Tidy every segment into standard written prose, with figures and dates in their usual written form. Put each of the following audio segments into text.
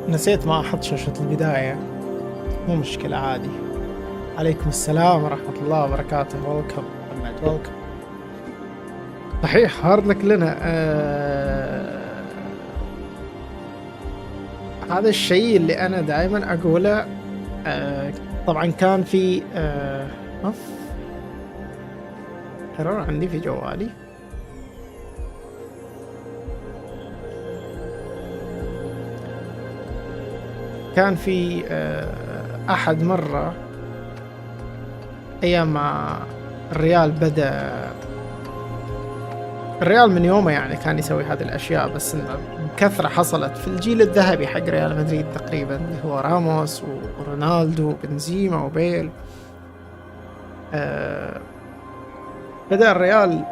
نسيت ما أحط شاشة البداية، مو مشكلة عادي. عليكم السلام ورحمة الله وبركاته. ويلكم محمد، ويلكم. صحيح هارد لك لنا هذا الشيء اللي أنا دائما أقوله. طبعا كان في حرارة عندي في جوالي. كان في أحد مرة أيام ما الريال بدأ، الريال من يومه يعني كان يسوي هذه الأشياء، بس كثرة حصلت في الجيل الذهبي حق ريال مدريد تقريبا، اللي هو راموس ورونالدو وبنزيما وبيل. بدأ الريال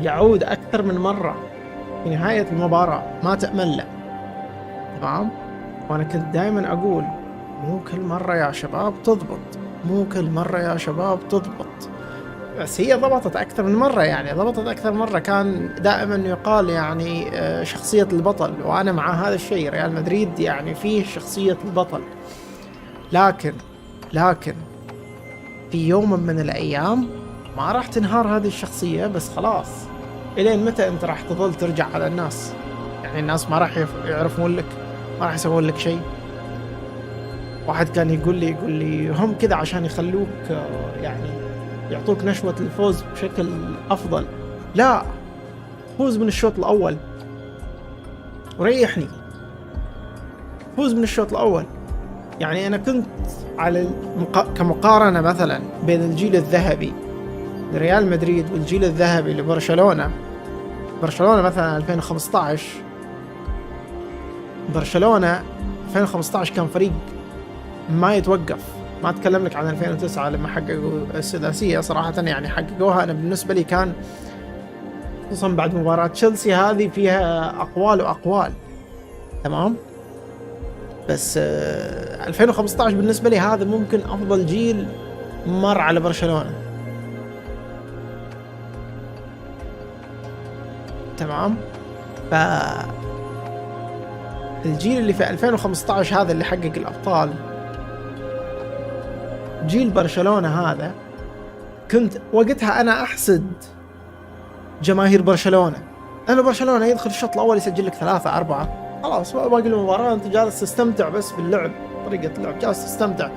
يعود أكثر من مرة في نهاية المباراة ما تأمل له، تمام؟ وأنا كنت دائما أقول مو كل مرة يا شباب تضبط، مو كل مرة يا شباب تضبط. بس هي ضبطت أكثر من مرة، يعني ضبطت أكثر مرة. كان دائما يقال يعني شخصية البطل، وأنا مع هذا الشيء. ريال مدريد يعني فيه شخصية البطل، لكن في يوم من الأيام ما راح تنهار هذه الشخصية. بس خلاص، إلين متى أنت راح تظل ترجع على الناس؟ يعني الناس ما راح يعرفون لك، ما راح يسوون لك شيء. واحد كان يقول لي هم كذا عشان يخلوك يعني يعطوك نشوة الفوز بشكل أفضل. لا، فوز من الشوط الأول وريحني، فوز من الشوط الأول. يعني أنا كنت على كمقارنة مثلا بين الجيل الذهبي لريال مدريد والجيل الذهبي لبرشلونة. برشلونة مثلا 2015، برشلونة 2015 كان فريق ما يتوقف. ما أتكلم لك عن 2009 لما حققوا السداسية، صراحة يعني حققوها. أنا بالنسبة لي كان خصوصا بعد مباراة تشيلسي هذه فيها أقوال وأقوال، تمام؟ بس 2015 بالنسبة لي هذا ممكن أفضل جيل مر على برشلونة، تمام؟ الجيل اللي في 2015 هذا اللي حقق الأبطال، جيل برشلونة هذا، كنت وقتها أنا أحسد جماهير برشلونة. أنا برشلونة يدخل الشوط الأول يسجل لك 3-4، خلاص باقي المباراة أنت جالس تستمتع بس باللعب، طريقة اللعب جالس تستمتع.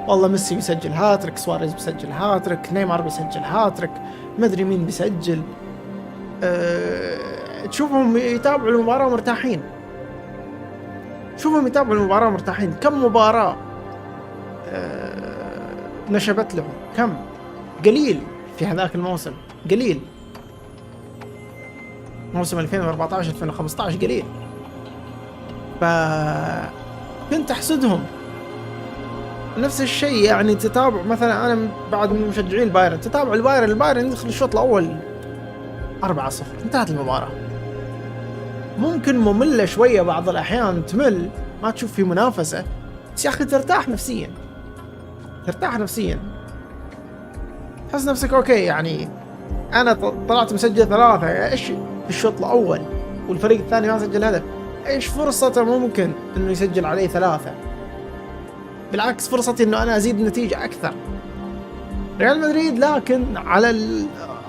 والله ميسي بيسجل هاتريك، سواريز بيسجل هاتريك، نيمار بيسجل هاتريك، مدري مين بيسجل. تشوفهم يتابعوا المباراة مرتاحين، شوفهم يتابعوا المباراة مرتاحين. كم مباراة نشبت لهم، كم قليل في هذاك الموسم، قليل. موسم 2014 2015 قليل. فكنت أحسدهم. نفس الشيء يعني تتابع مثلا، أنا بعد من مشجعين البايرن، تتابع البايرن يدخل الشوط الأول 4-0 انتهت المباراة. ممكن مملة شوية بعض الأحيان، تمل ما تشوف في منافسة، بس يا أخي ترتاح نفسيا، تحس نفسك أوكي. يعني أنا طلعت مسجل 3 إيش في الشوط الأول، والفريق الثاني ما سجل هدف، إيش فرصته ممكن إنه يسجل عليه 3؟ بالعكس، فرصتي إنه أنا أزيد النتيجة أكثر. ريال مدريد لكن على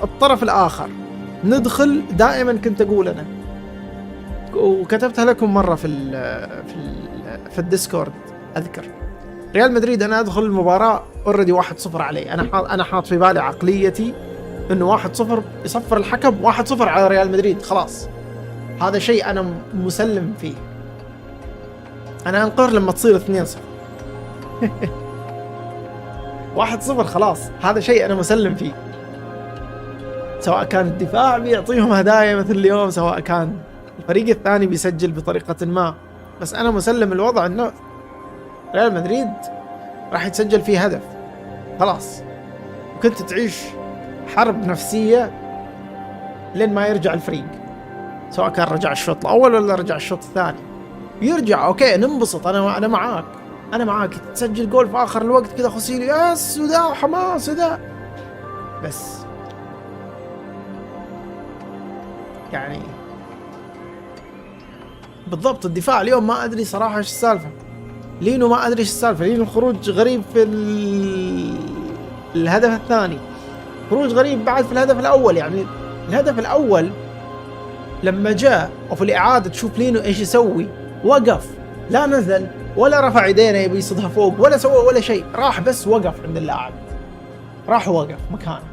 الطرف الآخر ندخل دائما، كنت أقول أنا وكتبتها لكم مرة في الديسكورد أذكر، ريال مدريد أنا أدخل المباراة أوريدي 1-0 عليه. أنا حاط في بالي عقليتي إنه 1-0 يصفر الحكم، 1-0 على ريال مدريد، خلاص هذا شيء أنا مسلم فيه. أنا أنقر لما تصير 2-0 1-0 خلاص، هذا شيء أنا مسلم فيه. سواء كان الدفاع بيعطيهم هدايا مثل اليوم، سواء كان الفريق الثاني بيسجل بطريقة ما، بس أنا مسلم الوضع إنه ريال مدريد راح يتسجل فيه هدف، خلاص. وكنت تعيش حرب نفسية لين ما يرجع الفريق، سواء كان رجع الشوط الأول ولا رجع الشوط الثاني. يرجع أوكي ننبسط، أنا معاك تسجل جول في آخر الوقت كذا خسيلي، يس ودا حماس ودا، بس يعني بالضبط الدفاع اليوم ما ادري صراحه ايش السالفه. لينو ما ادري ايش السالفه. لينو خروج غريب في الهدف الثاني، خروج غريب بعد في الهدف الاول. يعني الهدف الاول لما جاء وفي الاعاده تشوف لينو ايش يسوي، وقف، لا نزل ولا رفع يدينه يبي يصدها فوق ولا سوى ولا شيء، راح بس وقف عند اللاعب، راح وقف مكانه،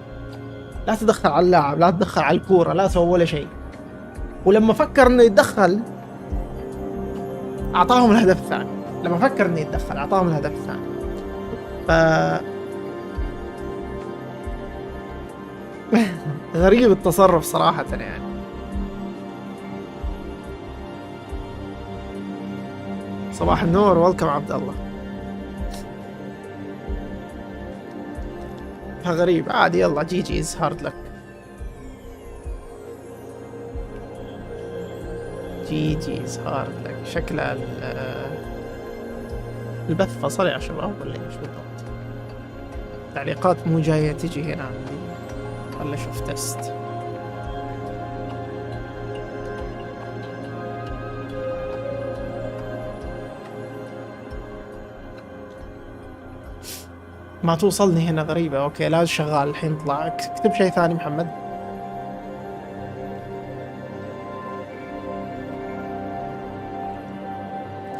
لا تدخل على اللاعب، لا تدخل على الكوره، لا سوى ولا شيء. ولما فكر انه يتدخل اعطاهم الهدف الثاني. لما فكر انه يتدخل اعطاهم الهدف الثاني. ف غريب التصرف صراحة يعني. صباح النور، ويلكم عبد الله. غريب عادي، يلا جي جيز هارد لك. جي جيز هارد لك. شكله البث فصل يا شباب ولا ايش بالضبط؟ تعليقات مو جاية تجي هنا عندي ولا شوف تست. ما توصلني هنا، غريبة. اوكي لا شغال الحين. طلع اكتب شيء ثاني محمد.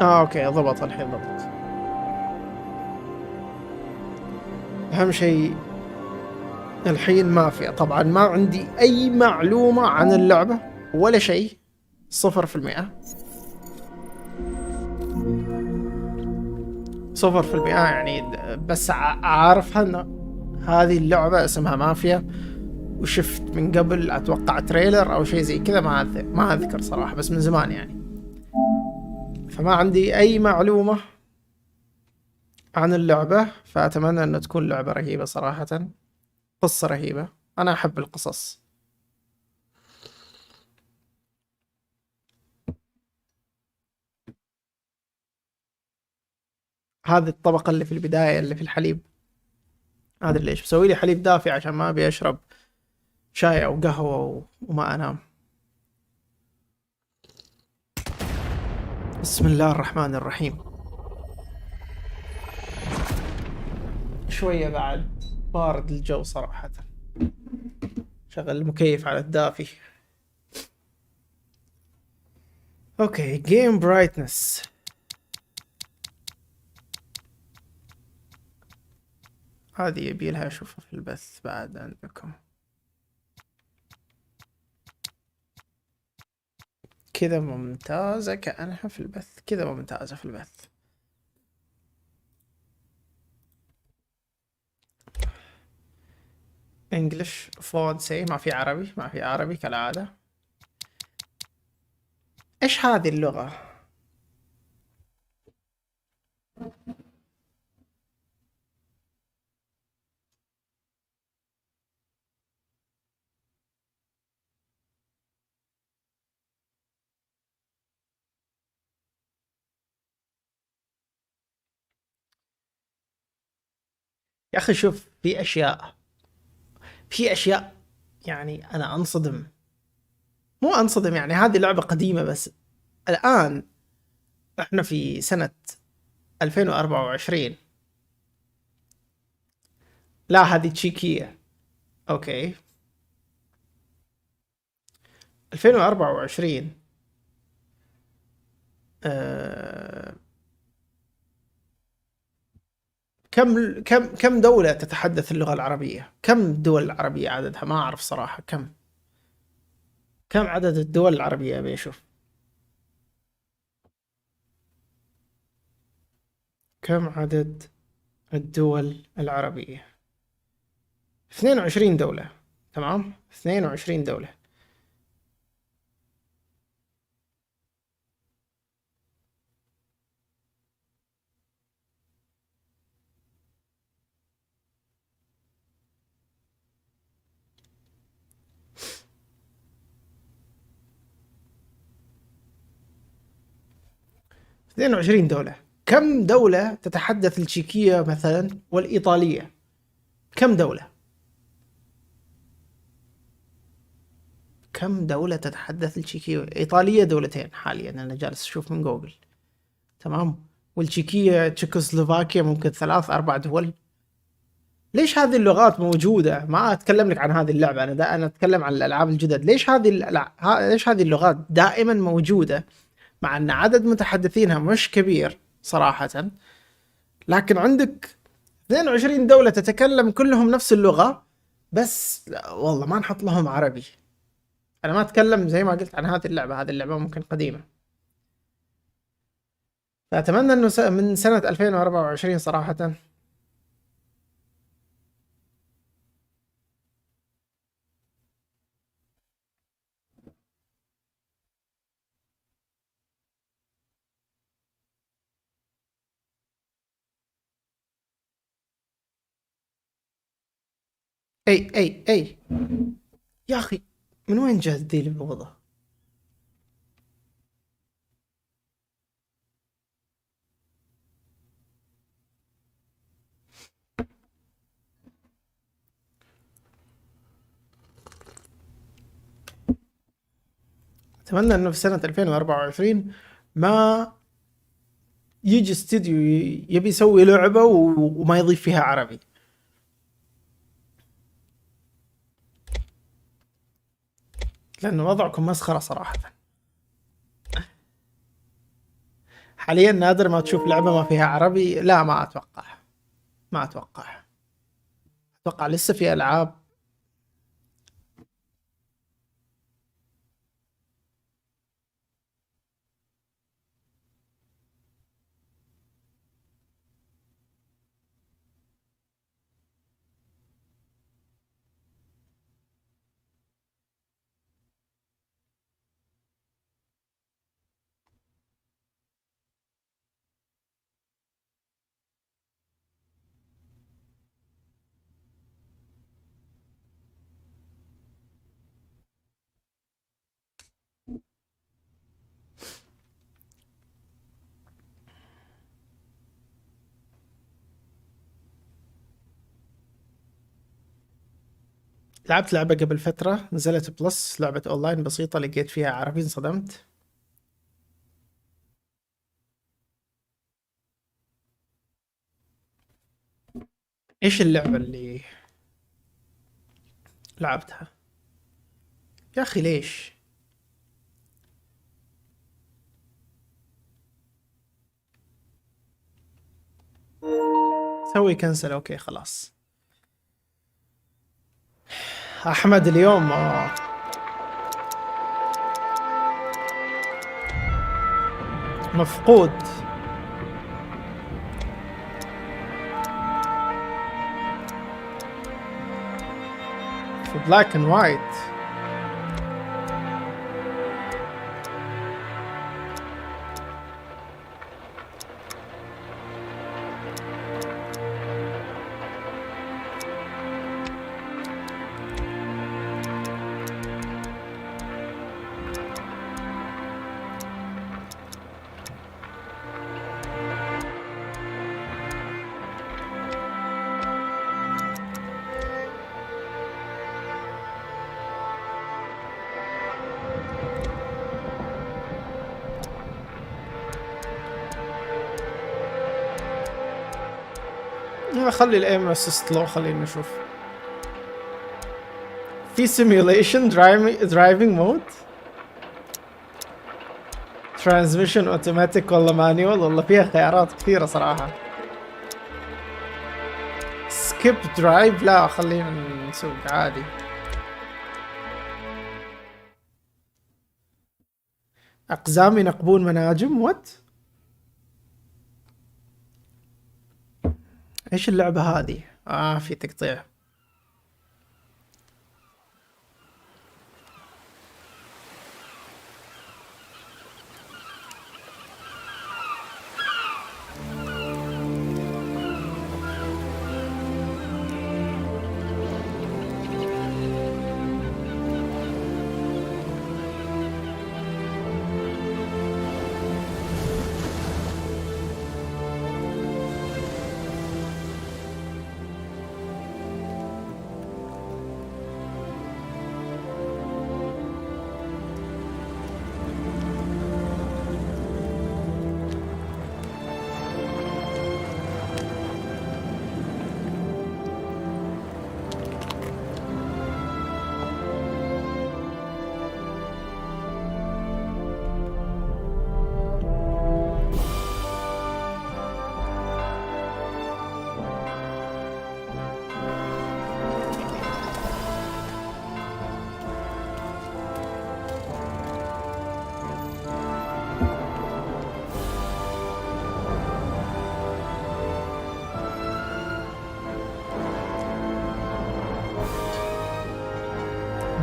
اوكي ضبط الحين، ضبط. اهم شيء الحين مافيا. طبعا ما عندي اي معلومة عن اللعبة ولا شيء، 0%. 0%. يعني بس عارفها ان هذه اللعبة اسمها مافيا، وشفت من قبل اتوقع تريلر او شيء زي كذا، ما اذكر صراحة، بس من زمان يعني. فما عندي اي معلومة عن اللعبة، فاتمنى انه تكون لعبة رهيبة صراحة، قصة رهيبة. انا احب القصص. هذه الطبقة اللي في البداية اللي في الحليب، هذا ليش بسوي لي حليب دافي عشان ما ابي اشرب شاي او قهوة وما انام. بسم الله الرحمن الرحيم. شوية بعد بارد الجو صراحة. شغل المكيف على الدافي. اوكي جيم برايتنس. هذه يبي لها اشوفها في البث بعد عندكم. كذا ممتازة كأنها في البث، كذا ممتازة في البث. انجلش فونسي، ما في عربي، ما في عربي كالعادة. ايش هذه اللغة؟ يا اخي شوف، في اشياء يعني انا انصدم. مو انصدم، يعني هذه لعبة قديمة بس الان احنا في سنة 2024. لا هذه تشيكية. اوكي 2024. أه... كم دولة تتحدث اللغة العربية؟ كم الدول العربية عددها؟ ما أعرف صراحة كم عدد الدول العربية. أبي أشوف كم عدد الدول العربية. 22 دولة. تمام 22 دولة. اثنين وعشرين دولة. كم دولة تتحدث التشيكية مثلا والإيطالية؟ كم دولة؟ كم دولة تتحدث التشيكية؟ إيطالية دولتين حاليا أنا جالس أشوف من جوجل، تمام، والتشيكية تشيكوسلوفاكيا ممكن 3-4 دول. ليش هذه اللغات موجودة؟ ما أتكلم لك عن هذه اللعبة، أنا أتكلم عن الألعاب الجدد. ليش ليش هذه اللغات دائما موجودة مع أن عدد متحدثينها مش كبير صراحة، لكن عندك 22 دولة تتكلم كلهم نفس اللغة، بس لا والله ما نحط لهم عربي. أنا ما أتكلم زي ما قلت عن هذه اللعبة، هذه اللعبة ممكن قديمة، فأتمنى أنه من سنة 2024 صراحة. أي يا أخي، من وين جاء ذي الوضع؟ أتمنى أنه في سنة 2024 ما يجي استديو يبي يسوي لعبة وما يضيف فيها عربي، لأن وضعكم مسخرة صراحة. حاليا نادر ما تشوف لعبة ما فيها عربي. لا ما أتوقع، ما أتوقع. أتوقع لسه في ألعاب. لعبت لعبة قبل فترة نزلت بلس، لعبة أونلاين بسيطة، لقيت فيها عربي انصدمت. إيش اللعبة اللي لعبتها يا أخي؟ ليش سوي كنسل؟ أوكي خلاص. أحمد اليوم مفقود. في بلاك اند وايت. خلي الايم اسيست لو، خلينا نشوف. في سيميوليشن درايفنج مود، ترانسميشن اوتوماتيك ولا مانيوال، والله فيها خيارات كثيرة صراحة. سكيب درايف، لا خلينا نسوق عادي. اقزام ينقبون مناجم، وات؟ ايش اللعبة هذه؟ في تقطيع.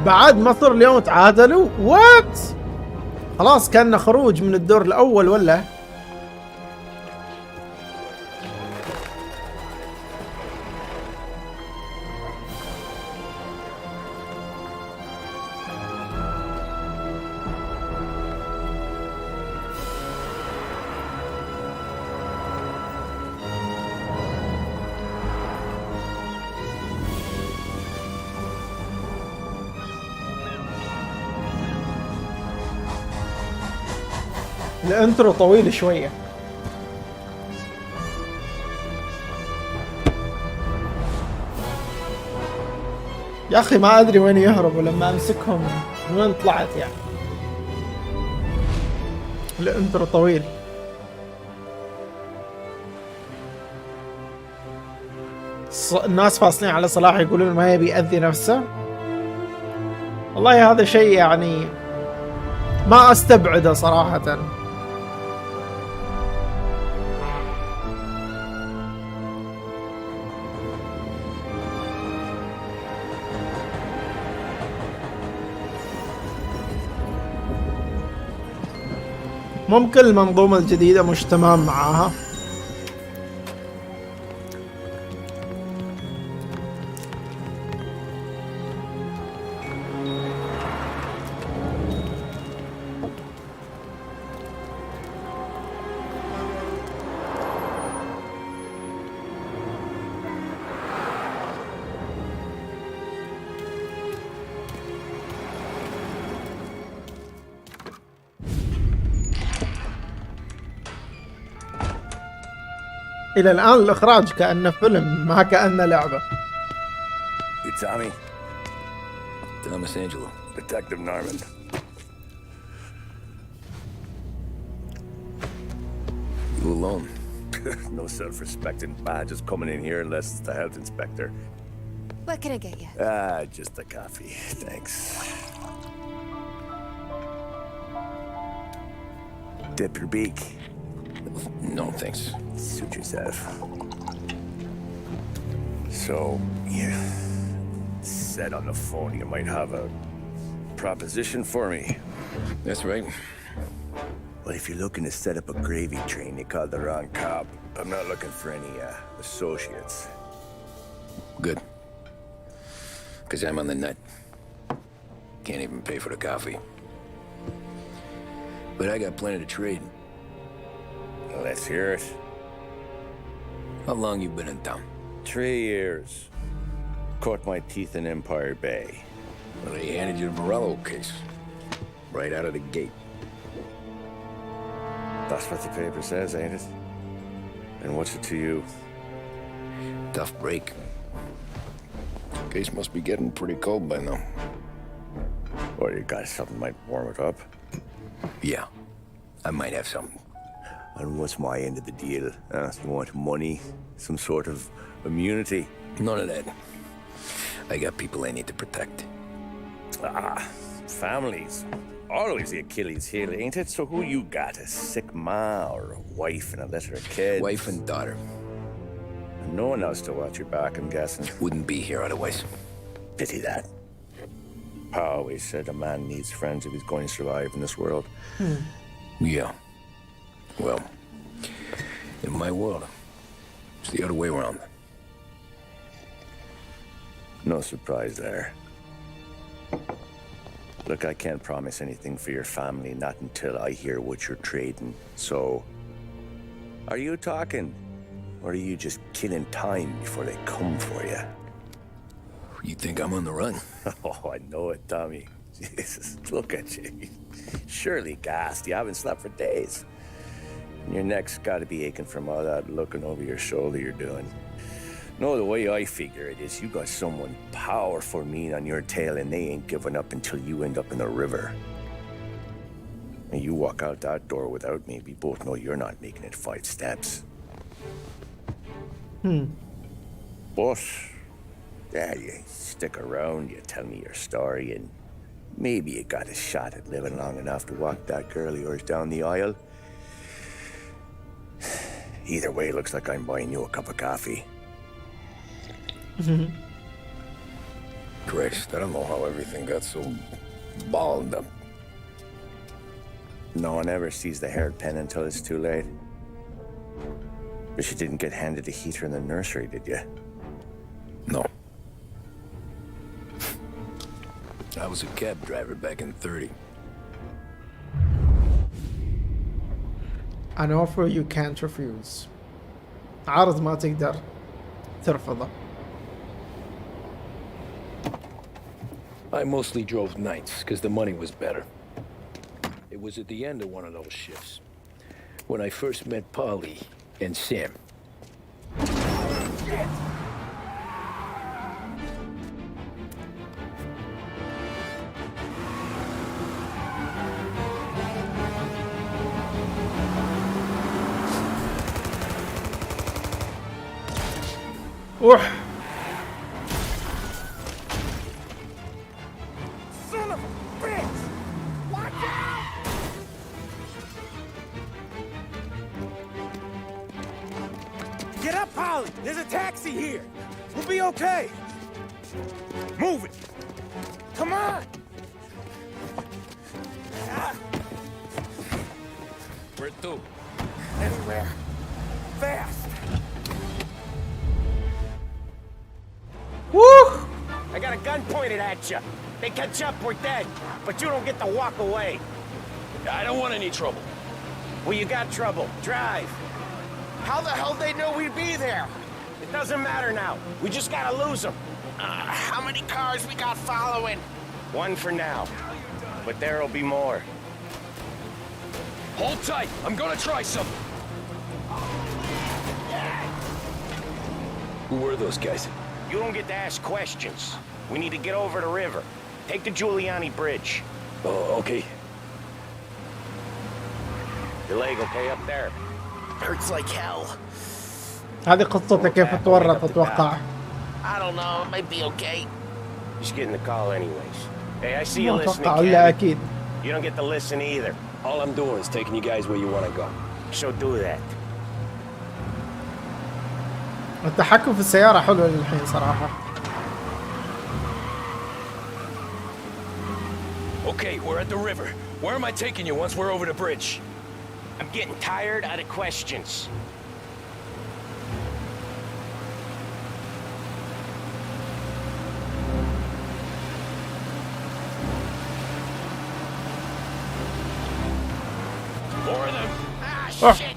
بعد ما صار اليوم تعادلوا. وات خلاص كان خروج من الدور الاول ولا؟ الانترو طويل شوية. يا اخي ما ادري وين يهربوا لما امسكهم، من وين طلعت يعني. الانترو طويل. الناس فاصلين على صلاح يقولون ما يبي يأذي نفسه. والله هذا شيء يعني ما استبعده صراحة. ممكن المنظومة الجديدة مش تمام معاها. إلى الآن الإخراج كأنه فيلم ما كأنه لعبة. You Tommy? Thomas Angelo. Detective Norman. You alone? No self-respecting badges coming in here unless it's the health inspector. What can I get you? Just a coffee. Thanks. Dip your beak. No, thanks. Suit yourself. So, you said on the phone you might have a proposition for me. That's right. Well, if you're looking to set up a gravy train, you called the wrong cop. I'm not looking for any associates. Good. Because I'm on the nut. Can't even pay for the coffee. But I got plenty to trade. Well, let's hear it. How long you been in town? 3 years. Caught my teeth in Empire Bay. Well, they handed you the Morello case. Right out of the gate. That's what the paper says, ain't it? And what's it to you? Tough break. Case must be getting pretty cold by now. Or you got something might warm it up? Yeah, I might have something. And what's my end of the deal? You want money? Some sort of immunity? None of that. I got people I need to protect. Families. Always the Achilles heel, ain't it? So who you got? A sick ma or a wife and a litter of kids? Wife and daughter. And no one else to watch your back, I'm guessing. Wouldn't be here otherwise. Pity that. Pa always said a man needs friends if he's going to survive in this world. Yeah. Well, in my world, it's the other way around. No surprise there. Look, I can't promise anything for your family, not until I hear what you're trading. So, are you talking? Or are you just killing time before they come for you? You think I'm on the run? Oh, I know it, Tommy. Jesus, look at you. Surely gassed. You haven't slept for days. And your neck's got to be aching from all that looking over your shoulder you're doing. No, the way I figure it is you got someone powerful mean on your tail and they ain't giving up until you end up in the river. And you walk out that door without me, we both know you're not making it 5 steps. But, yeah, you stick around, you tell me your story, and maybe you got a shot at living long enough to walk that girl of yours down the aisle. Either way, it looks like I'm buying you a cup of coffee. Christ, I don't know how everything got so balled up. No one ever sees the haired pen until it's too late. But you didn't get handed a heater in the nursery, did you? No. I was a cab driver back in 30. An offer you can't refuse. عرض ما تقدر ترفضه. I mostly drove nights because the money was better. It was at the end of one of those shifts when I first met Polly and Sam. اوح. Get up, Polly! There's a taxi here! We'll be okay! Move it! Come on! Where to? Anywhere. Fast! Woo! I got a gun pointed at you. They catch up, we're dead. But you don't get to walk away. I don't want any trouble. Well, you got trouble. Drive. How the hell they know we'd be there? It doesn't matter now. We just gotta lose them. How many cars we got following? One for now. But there'll be more. Hold tight. I'm gonna try something. Who were those guys? You don't get to ask questions. We need to get over the river. Take the Giuliani Bridge. Oh, okay. Your leg okay up there? Hurts like hell. هذه قصته كيف تورط اتوقع. I don't know, it might be okay. Just getting the call anyways. Hey, I see you ما listening, اتوقع ولا اكيد. You don't get to listen either. All I'm doing is taking you guys where you want to go. So do that. التحكم في السيارة حلو للحين صراحة. Okay, we're at the river. Where am I taking you once we're over the bridge? I'm getting tired out of questions. More of them. Ah, shit!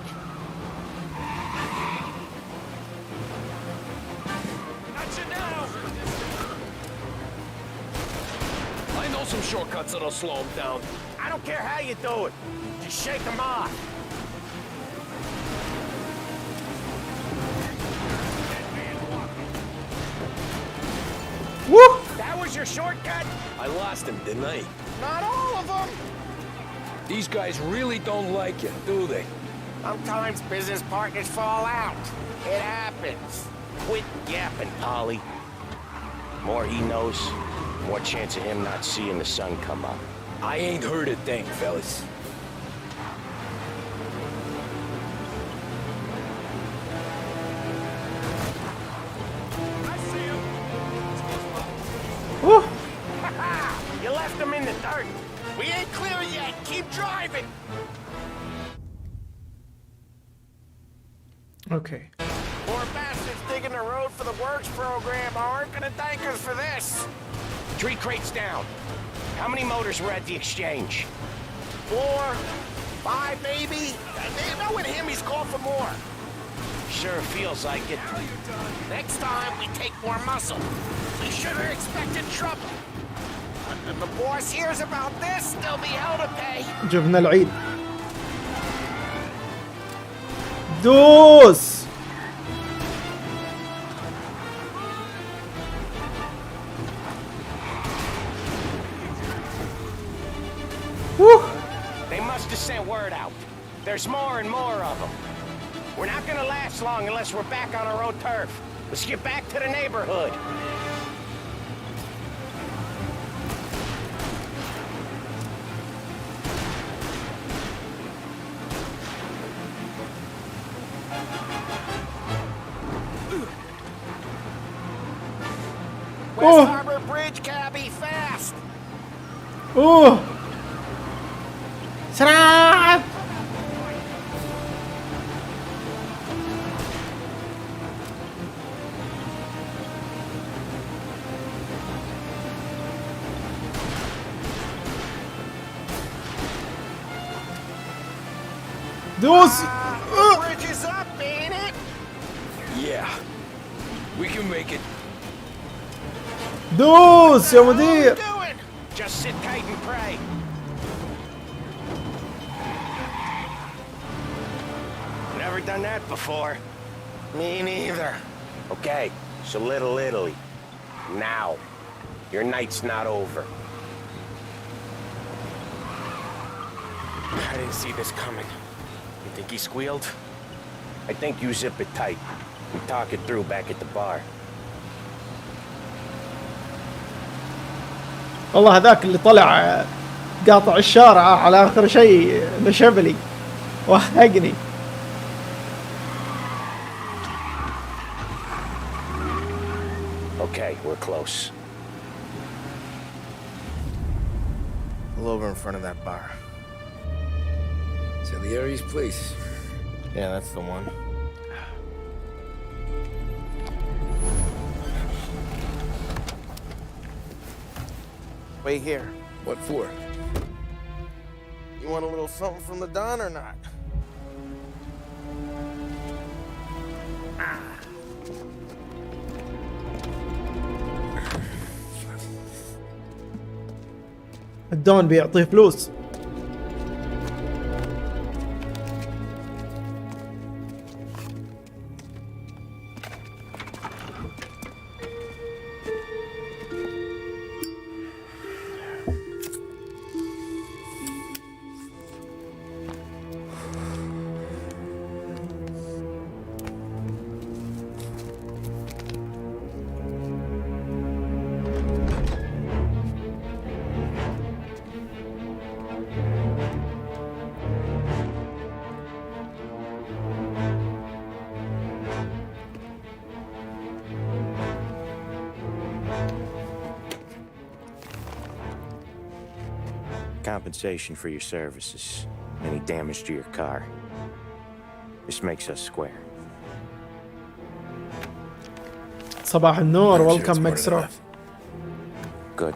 Gotcha now! I know some shortcuts that'll slow them down. I don't care how you do it. Just shake them off. Woo! That was your shortcut? I lost him, didn't I? Not all of them. These guys really don't like you, do they? Sometimes business partners fall out. It happens. Quit yapping, Polly. More he knows, more chance of him not seeing the sun come up. I ain't heard a thing, fellas. I see him. Woo! You left him in the dirt. We ain't clear yet. Keep driving. Okay. Poor bastards digging the road for the works program aren't gonna thank us for this. 3 crates down. How many motors were at the exchange? 4, 5 maybe? You know with him he's called for more. Sure feels like it. Next time we take more muscle. We should have expected trouble. If the boss hears about this, there'll be hell to pay. جبنا العيد. دوس. Woo! They must have sent word out. There's more and more of them. We're not gonna last long unless we're back on our own turf. Let's get back to the neighborhood. West Harbor Bridge اوه سرعة. دوس. The bridge is up, ain't it? Yeah. We can make it. دوس يا مدير. Do it. Just sit tight and pray. Never done that before. Me neither. Okay, so Little Italy. Now. Your night's not over. I didn't see this coming. You think he squealed? I think you zip it tight. We talk it through back at the bar. والله هذاك اللي طلع قاطع الشارع على آخر شيء نشبلي وهقني. Okay, we're close. Pull over in front of that bar. Salieri's place. Yeah, that's the one. Wait here. What for? You want a little something from the Don or not? الدون بيعطيه فلوس. Compensation for your services. Any damage to your car. This makes us square. صباح النور. I'm sure it's ويلكم more than مكسرو. enough. Good.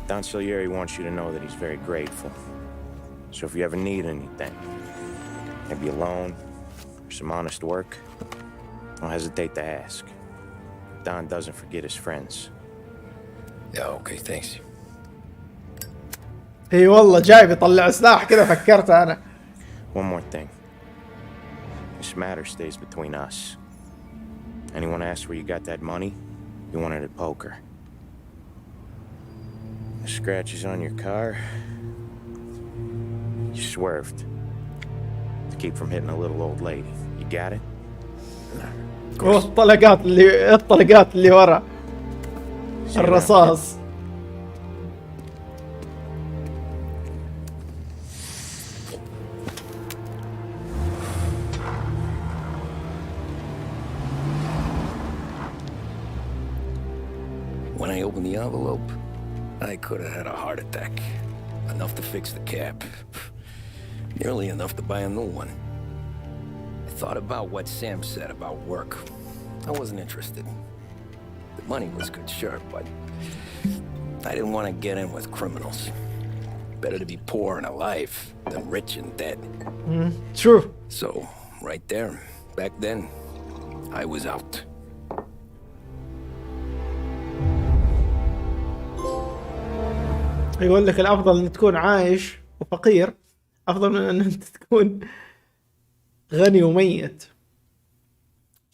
Don Salieri wants you to know that he's very grateful. So if you ever need anything, maybe a loan or some honest work, don't hesitate to ask. Don doesn't forget his friends. Yeah, okay, thanks. اي والله جاي بيطلع سلاح كذا فكرت انا. One more thing. This matter stays between us. Anyone asks where you got that money, you won it at poker. The scratches on your car, you swerved to keep from hitting a little old lady. You got it? الطلقات اللي ورا الرصاص. When I opened the envelope, I could have had a heart attack. Enough to fix the cap. Nearly enough to buy a new one. I thought about what Sam said about work. I wasn't interested. The money was good, sure, but I didn't want to get in with criminals. Better to be poor and alive than rich and dead. True. So, right there, back then, I was out. يقول لك الافضل ان تكون عايش وفقير افضل من ان انت تكون غني وميت.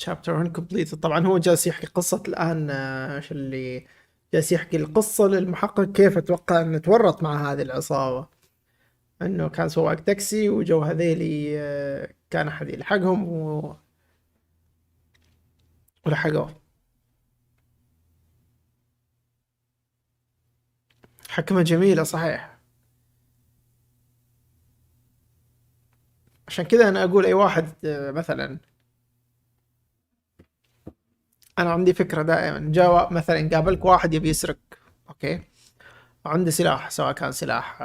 chapter uncompleted. طبعا هو جالس يحكي قصة الان ايش اللي جالس يحكي القصة للمحقق كيف اتوقع انه تورط مع هذه العصابة، انه كان سواق تاكسي وجو هذيلي كان احد يلحقهم ولحقوه. حكمة جميلة صحيح. عشان كذا أنا أقول أي واحد مثلا أنا عندي فكرة دائما جاء مثلا قابلك واحد يبي يسرق، أوكي، وعنده سلاح، سواء كان سلاح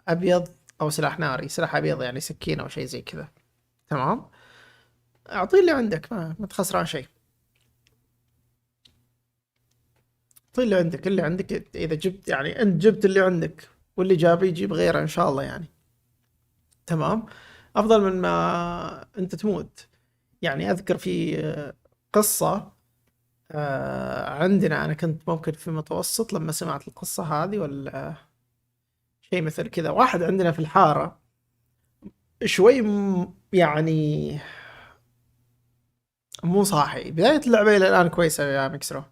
ابيض او سلاح ناري. سلاح ابيض يعني سكينة او شيء زي كذا، تمام. اعطيه اللي عندك، ما تخسران شيء. اعطيه اللي عندك، اللي عندك اذا جبت يعني انت جبت اللي عندك، واللي جابه يجيب غيره ان شاء الله يعني، تمام. افضل من ما انت تموت. يعني اذكر في قصة عندنا، انا كنت ممكن في متوسط لما سمعت القصة هذه ولا شيء مثل كذا. واحد عندنا في الحارة شوي يعني مو صاحي. بداية اللعبة إلى الآن كويسة يا مكسرو،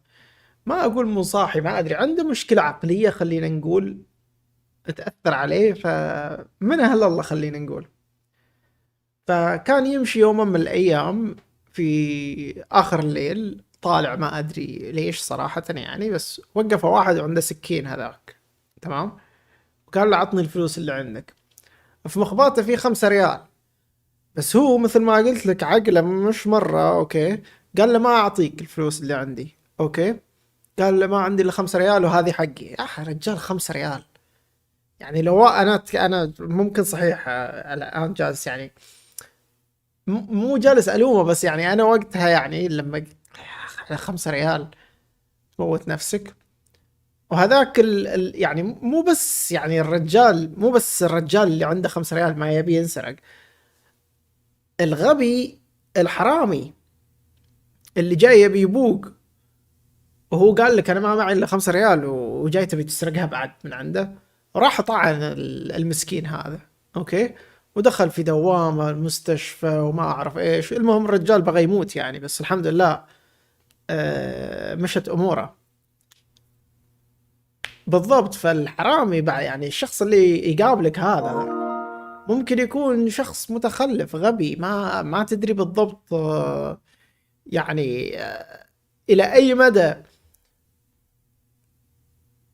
ما أقول مو صاحي، ما أدري، عنده مشكلة عقلية خلينا نقول تأثر عليه، فمنها الله خلينا نقول. فكان يمشي يوما من الأيام في آخر الليل طالع، ما أدري ليش صراحة يعني، بس وقف واحد عنده سكين هذاك، تمام. وقال له عطني الفلوس اللي عندك. في مخباته فيه 5 ريال، بس هو مثل ما قلت لك عقله مش مرة أوكي. قال له ما أعطيك الفلوس اللي عندي، أوكي. قال له ما عندي إلا 5 ريال وهذه حقي. يا أخي رجال 5 ريال، يعني لو أنا ممكن صحيح الآن جالس يعني مو جالس ألومه، بس يعني أنا وقتها يعني لما قلت يا أخي 5 ريال تموت نفسك. وهذاك يعني مو بس يعني الرجال، مو بس الرجال اللي عنده 5 ريال ما يبي ينسرق، الغبي الحرامي اللي جاي يبي يبوق، وهو قال لك انا ما معي الا 5 ريال وجاي تبي تسرقها بعد من عنده. راح طعن المسكين هذا، اوكي. ودخل في دوامة المستشفى وما اعرف ايش. المهم الرجال بغى يموت يعني، بس الحمد لله مشت اموره بالضبط. فالحرامي بعد يعني الشخص اللي يقابلك هذا ممكن يكون شخص متخلف غبي، ما تدري بالضبط يعني الى اي مدى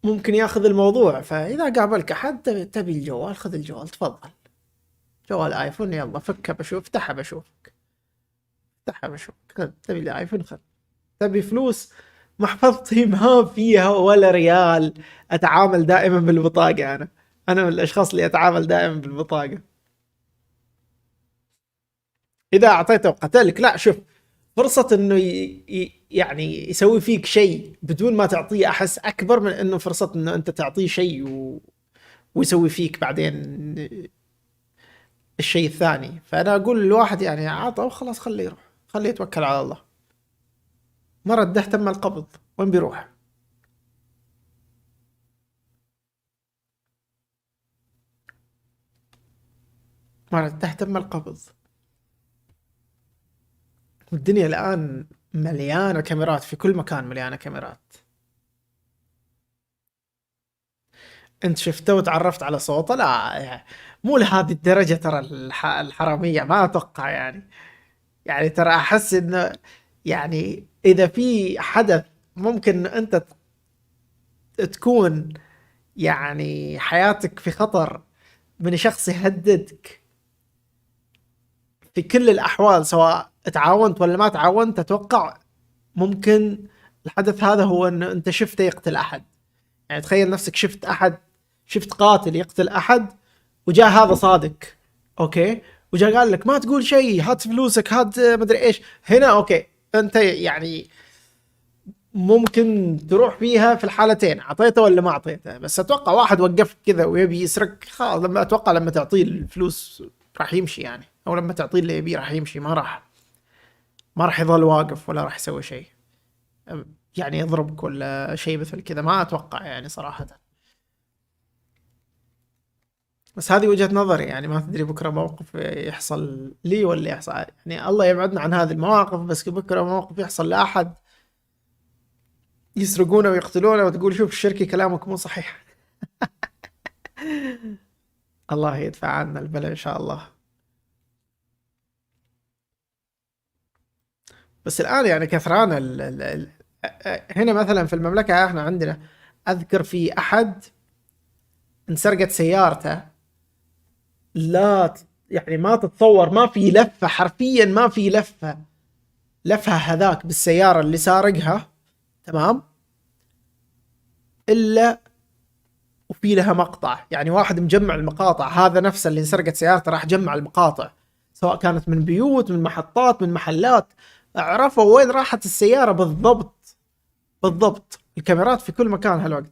ممكن ياخذ الموضوع. فاذا قابلك احد تبي الجوال، خذ الجوال تفضل. جوال ايفون يلا فكها بشوف، افتحها بشوفك، افتحها بشوفك. خذ، تبي الايفون خذ. تبي فلوس، محفظتي ما فيها ولا ريال. اتعامل دائما بالبطاقة. انا من الاشخاص اللي اتعامل دائما بالبطاقة. اذا اعطيته وقتلك، لا شوف، فرصة انه يعني يسوي فيك شيء بدون ما تعطيه احس اكبر من انه فرصة انه انت تعطيه شيء ويسوي فيك بعدين الشيء الثاني. فانا اقول للواحد يعني عطى وخلاص، خليه يروح، خليه يتوكل على الله. ما رده تم القبض، وين بيروح؟ ما رده تم القبض. والدنيا الان مليانة كاميرات في كل مكان، مليانة كاميرات. انت شفته وتعرفت على صوته؟ لا مو لهذه الدرجة ترى. الحرامية ما اتوقع يعني ترى احس انه يعني اذا في حدث ممكن انت تكون يعني حياتك في خطر من شخص يهددك في كل الاحوال، سواء تعاونت ولا ما تعاونت، اتوقع ممكن الحدث هذا هو ان انت شفته يقتل احد. يعني تخيل نفسك شفت قاتل يقتل احد، وجاء هذا صادق، اوكي، وجاء قال لك ما تقول شيء، هات فلوسك، هات مدري ايش. هنا اوكي، انت يعني ممكن تروح فيها في الحالتين، اعطيته ولا ما اعطيته. بس اتوقع واحد وقف كذا ويبي يسرق، خلاص لما تعطيه الفلوس راح يمشي يعني، او لما تعطيه اللي يبيه راح يمشي، ما راح يظل واقف ولا راح يسوي شيء يعني يضربك ولا شيء مثل كذا. ما اتوقع يعني صراحة. بس هذه وجهة نظري يعني، ما تدري بكرة موقف يحصل لي ولا يحصل يعني، الله يبعدنا عن هذه المواقف. بس بكرة موقف يحصل لأحد يسرقونه ويقتلونه وتقول شوف الشركي كلامك مو صحيح. الله يدفع عنا البلاء إن شاء الله. بس الآن يعني كثران هنا مثلا في المملكة احنا عندنا، أذكر في أحد انسرقت سيارته. لا يعني ما تتصور، ما في لفة، حرفيا ما في لفها هذاك بالسيارة اللي سارقها، تمام، إلا في لها مقطع، يعني واحد مجمع المقاطع، هذا نفسه اللي انسرقت سيارته راح جمع المقاطع، سواء كانت من بيوت، من محطات، من محلات، عرفوا وين راحت السيارة بالضبط. بالضبط الكاميرات في كل مكان هالوقت.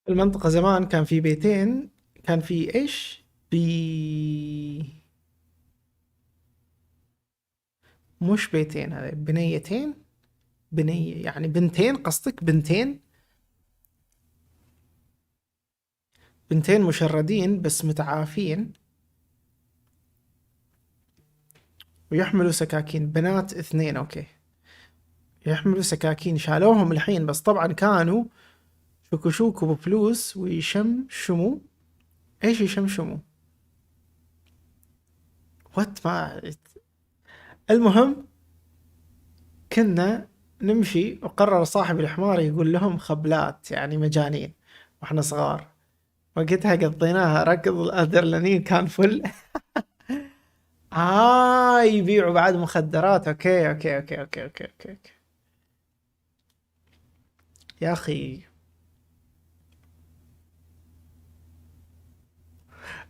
المنطقة زمان كان في بيتين، كان في ايش؟ مش بيتين، هذه بنيتين. بنية يعني بنتين، قصدك بنتين؟ بنتين مشردين بس متعافين ويحملوا سكاكين. بنات اثنين، اوكي، يحملوا سكاكين، شالوهم الحين، بس طبعا كانوا شكشوكوا بفلوس ويشمشموا. ايش يشمشموا؟ وات ما. المهم كنا نمشي وقرر صاحب الحمار يقول لهم خبلات، يعني مجانين واحنا صغار. وقتها قضيناها ركض الادرلانين كان فل. يبيعوا بعد مخدرات. اوكي اوكي اوكي اوكي اوكي اوكي, أوكي. يا اخي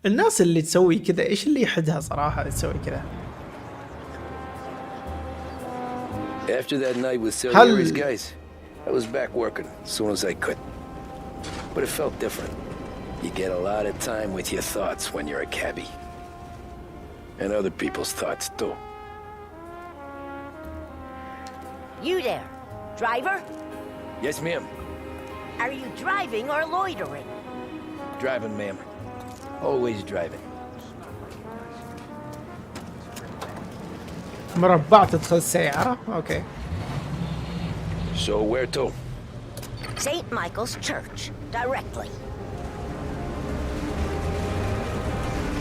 الناس اللي تسوي كذا ايش اللي يحدها صراحة تسوي كذا. After that night with Celieri's guys, I was back working as soon as I could. But it felt different. You get a lot of time with your thoughts when you're a cabbie. And other people's thoughts too. You there, driver? Yes, ma'am. Are you driving or loitering? Driving, ma'am. Always driving. مربع تدخل السيارة. اوكي. So where to? St. Michael's Church, directly.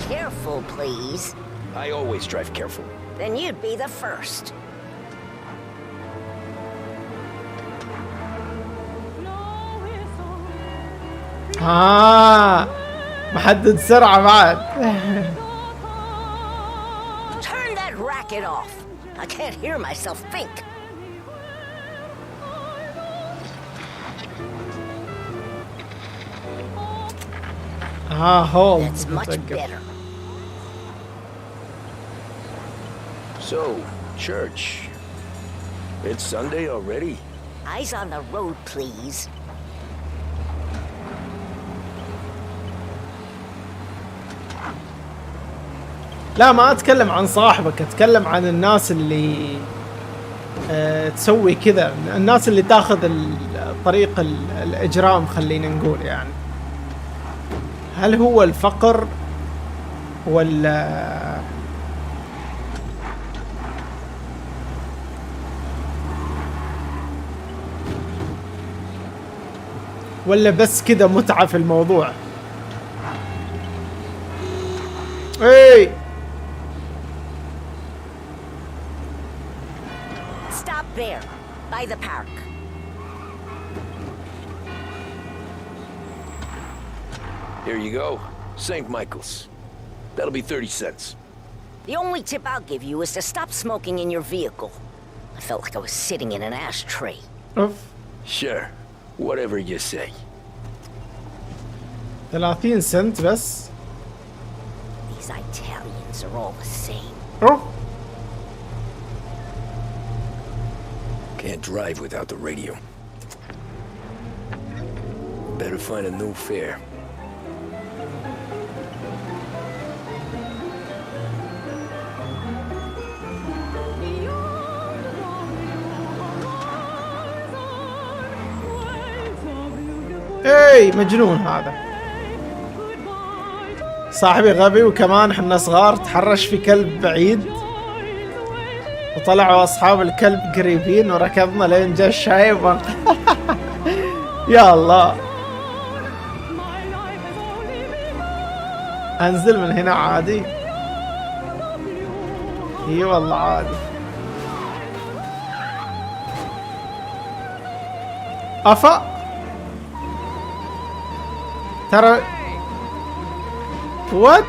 Careful, please. I always drive careful. Then you'd be the first. محدد سرعة بعد. Turn that racket off. I can't hear myself think. hold. That's much better. So, church. It's Sunday already? Eyes on the road, please. لا ما اتكلم عن صاحبك، اتكلم عن الناس اللي تسوي كذا، الناس اللي تاخذ طريق الاجرام خلينا نقول. يعني هل هو الفقر ولا بس كذا متعة في الموضوع؟ اي Stop there, by the park. Here you go. St. Michael's. That'll be 30 cents. The only tip I'll give you is to stop smoking in your vehicle. I felt like I was sitting in an ashtray. اوف. Sure. Whatever you say. 30 سنت بس. These Italians are all the same. اوف. Can't drive without the radio. Better find a new fare. اي مجنون هذا صاحبي غبي، وكمان حنا صغار تحرش في كلب بعيد وطلعوا اصحاب الكلب قريبين وركضنا لين جا الشايب. يا الله، انزل من هنا عادي؟ اي والله عادي. افا ترى وات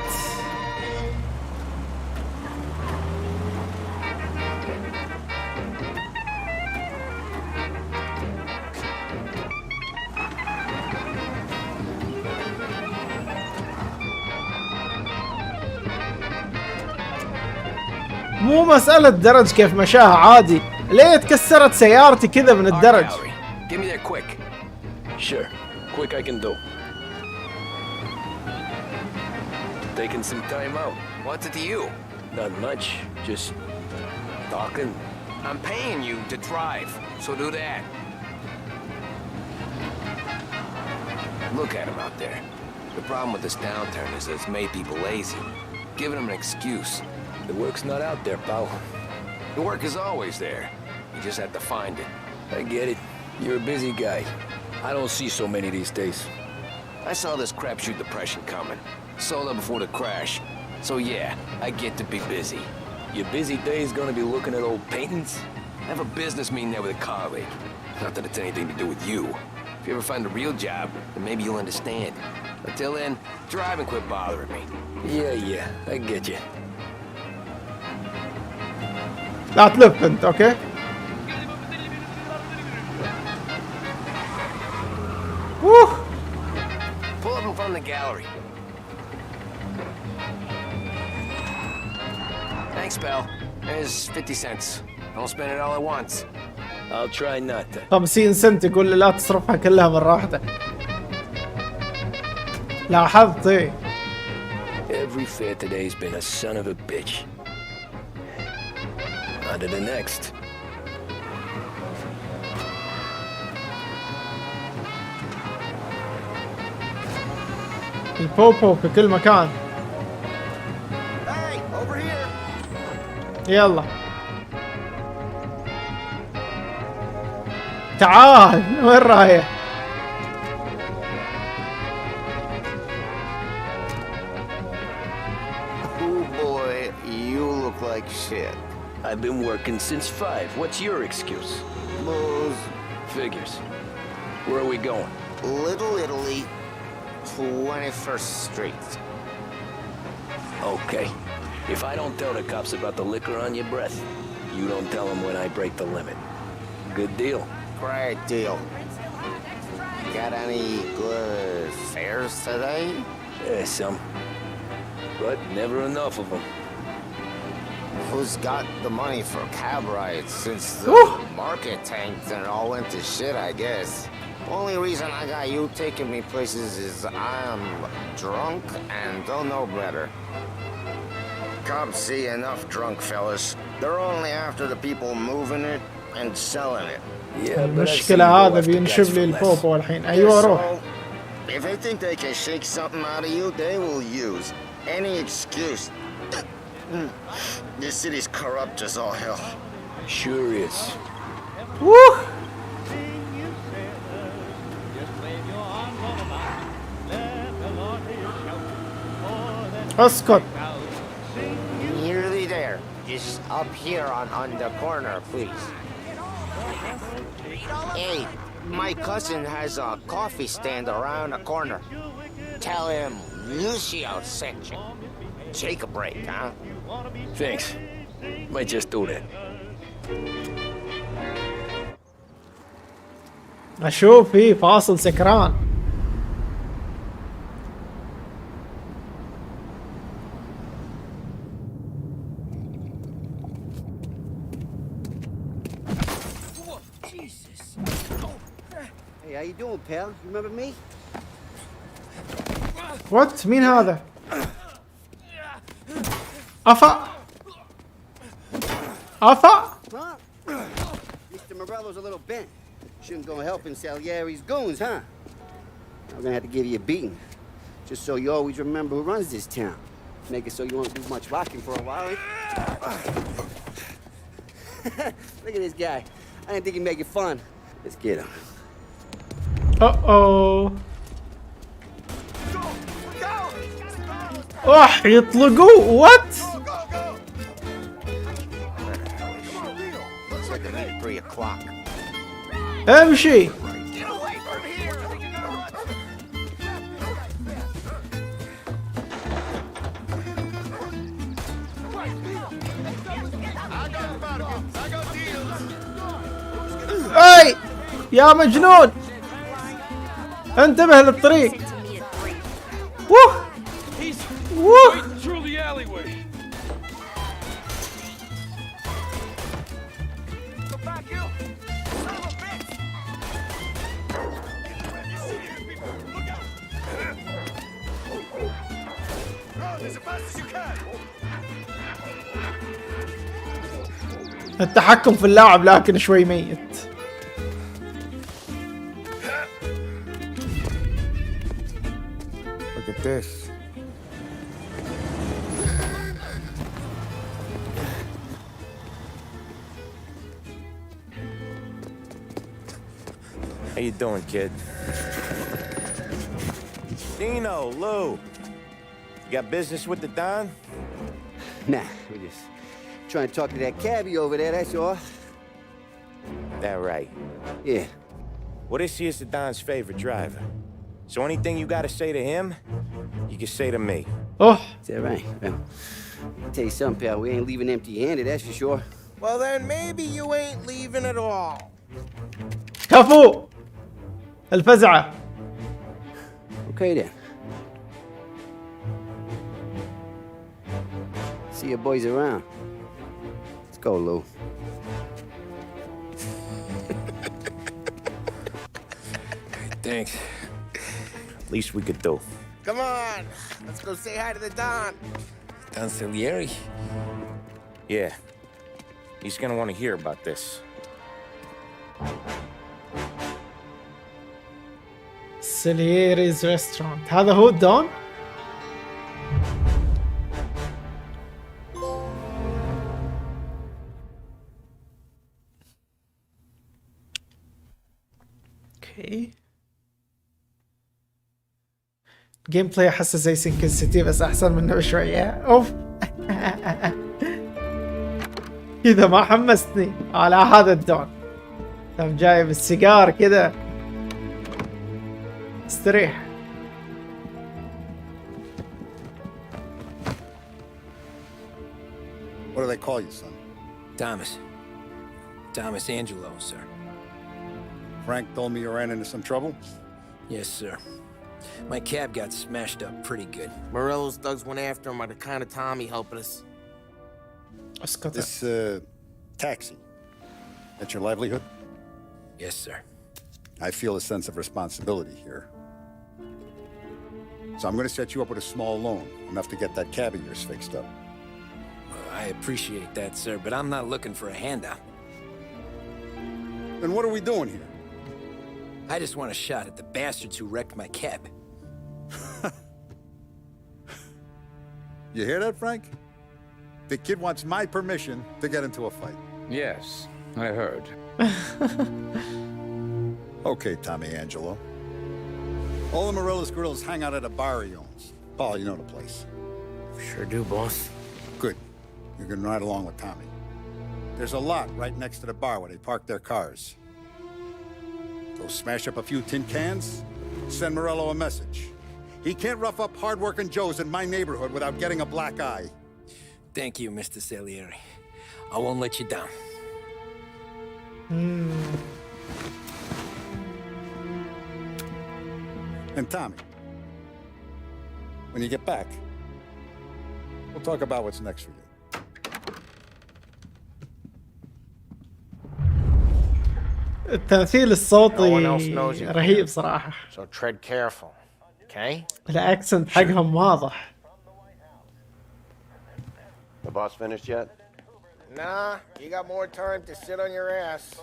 مو مسألة درج كيف مشاها عادي، ليه تكسرت سيارتي كذا من الدرج؟ Give me that quick. Sure, quick I can do. Taking some time out. What's it to you? Not much, just talking. I'm paying you to drive, so do that. Look at him out there. The problem with this downturn is that it's made people lazy, giving them an excuse. The work's not out there, pal. The work is always there. You just have to find it. I get it. You're a busy guy. I don't see so many these days. I saw this crapshoot depression coming. Sold up before the crash. So yeah, I get to be busy. Your busy day's gonna be looking at old paintings? I have a business meeting there with a colleague. Not that it's anything to do with you. If you ever find a real job, then maybe you'll understand. Until then, drive and quit bothering me. Yeah, I get you. لا تلف انت، اوكي؟ Pull up in front of the gallery. Thanks, pal. There's 50 cents. Don't spend it all at once. I'll try not to. 50 سنت يقول لي لا تصرفها كلها مرة واحدة. لاحظت ايه؟ Every fair today's been a son of a bitch. On to the next. البوبو في كل مكان. Hey, over here. يلا تعال، وين رايح؟ Oh boy, you look like shit. I've been working since 5. What's your excuse? Booze. Figures. Where are we going? Little Italy, 21st Street. Okay. If I don't tell the cops about the liquor on your breath, you don't tell them when I break the limit. Good deal. Great deal. Got any good fares today? Some. But never enough of them. Who's got the money for cab rides since the market tanked and all went to shit, I guess. Only reason I got you taking me places is I'm drunk and don't know better. Cops see enough drunk fellas. They're only after the people moving it and selling it. Yeah, but المشكلة هذا بينشب لي البوبو الحين. أيوة روح. If they think they can shake something out of you, they will use any excuse. This city's corrupt as all hell. Sure is. Woo! اسكت. Nearly there. Just up here on the corner, please. Hey, my cousin has a coffee stand around the corner. Tell him Lucio sent you. Take a break, huh? Thanks. Might just do that. اشوف فيه فاصل سكران. Hey, how you doing, pal? You remember me? وات مين هذا؟ افا Mr. Morello's a little bent. Shouldn't go helping Salieri's goons, huh? I'm gonna have to give you a beating. Just so you always remember who runs this town. Make it so you won't do much rocking for a while. Look at this guy. I didn't think he'd make it fun. Let's get him. راح يطلقوه وات؟ Looks like I need 3 o'clock. امشي. اي يا مجنون انتبه للطريق. ووه ووه. التحكم في اللاعب لكن شوي ميت. Look at this. How you doing, kid? Dino, Lou. You got business with the Don? Nah, we just trying to talk to that cabbie over there, that's all. That right. Yeah. Well, this here's the Don's favorite driver. So anything you gotta say to him, you can say to me. Oh. Is that right? Well, I'll tell you something, pal. We ain't leaving empty-handed, that's for sure. Well, then maybe you ain't leaving at all. كفو الفزعة. Okay then. See your boys around. Let's go, Lou. Thanks. Least we could do. Come on, let's go say hi to the Don. Don Salieri? Yeah. He's gonna want to hear about this. سالييري's restaurant. هذا هو دون؟ اوكي. جيم بلاي احسه زي سينكن سيتي بس احسن منه بشوية. اوف. كذا ما حمستني على هذا الدون. طب جايب السيجار كذا. استريح. What do they call you, son? Thomas. Thomas Angelo, sir. Frank told me you ran into some trouble? Yes, sir. My cab got smashed up pretty good. Morello's thugs went after him by the kind of Tommy helping us. اسكت. This, taxi. That's your livelihood? Yes, sir. I feel a sense of responsibility here. So I'm gonna set you up with a small loan, enough to get that cab of yours fixed up. I appreciate that, sir, but I'm not looking for a handout. Then what are we doing here? I just want a shot at the bastards who wrecked my cab. You hear that, Frank? The kid wants my permission to get into a fight. Yes, I heard. Okay, Tommy Angelo. All the Morello's grills hang out at a bar he owns. Paul, you know the place. Sure do, boss. Good. You can ride along with Tommy. There's a lot right next to the bar where they park their cars. Go smash up a few tin cans, send Morello a message. He can't rough up hard-working Joes in my neighborhood without getting a black eye. Thank you, Mr. Salieri. I won't let you down. And Tommy, when you get back, we'll talk about what's next for you. التمثيل الصوتي رهيب صراحة. So tread careful. okay? الاكسنت حقهم واضح. The boss finished yet? Nah, you got more time to sit on your ass.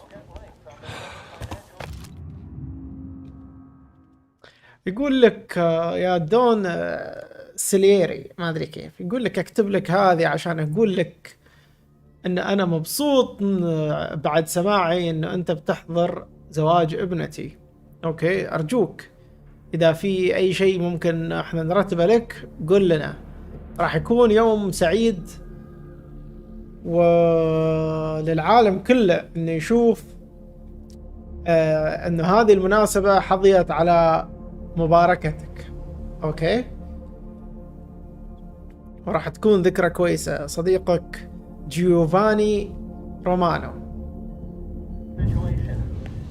يقول لك يا دون سلييري ما ادري كيف، يقول لك اكتب لك هذه عشان اقول لك ان انا مبسوط بعد سماعي انه انت بتحضر زواج ابنتي. اوكي ارجوك اذا في اي شيء ممكن احنا نرتبه لك قل لنا، راح يكون يوم سعيد وللعالم كله انه يشوف انه هذه المناسبة حظيت على مباركتك. اوكي وراح تكون ذكرى كويسة. صديقك جيوفاني رومانو.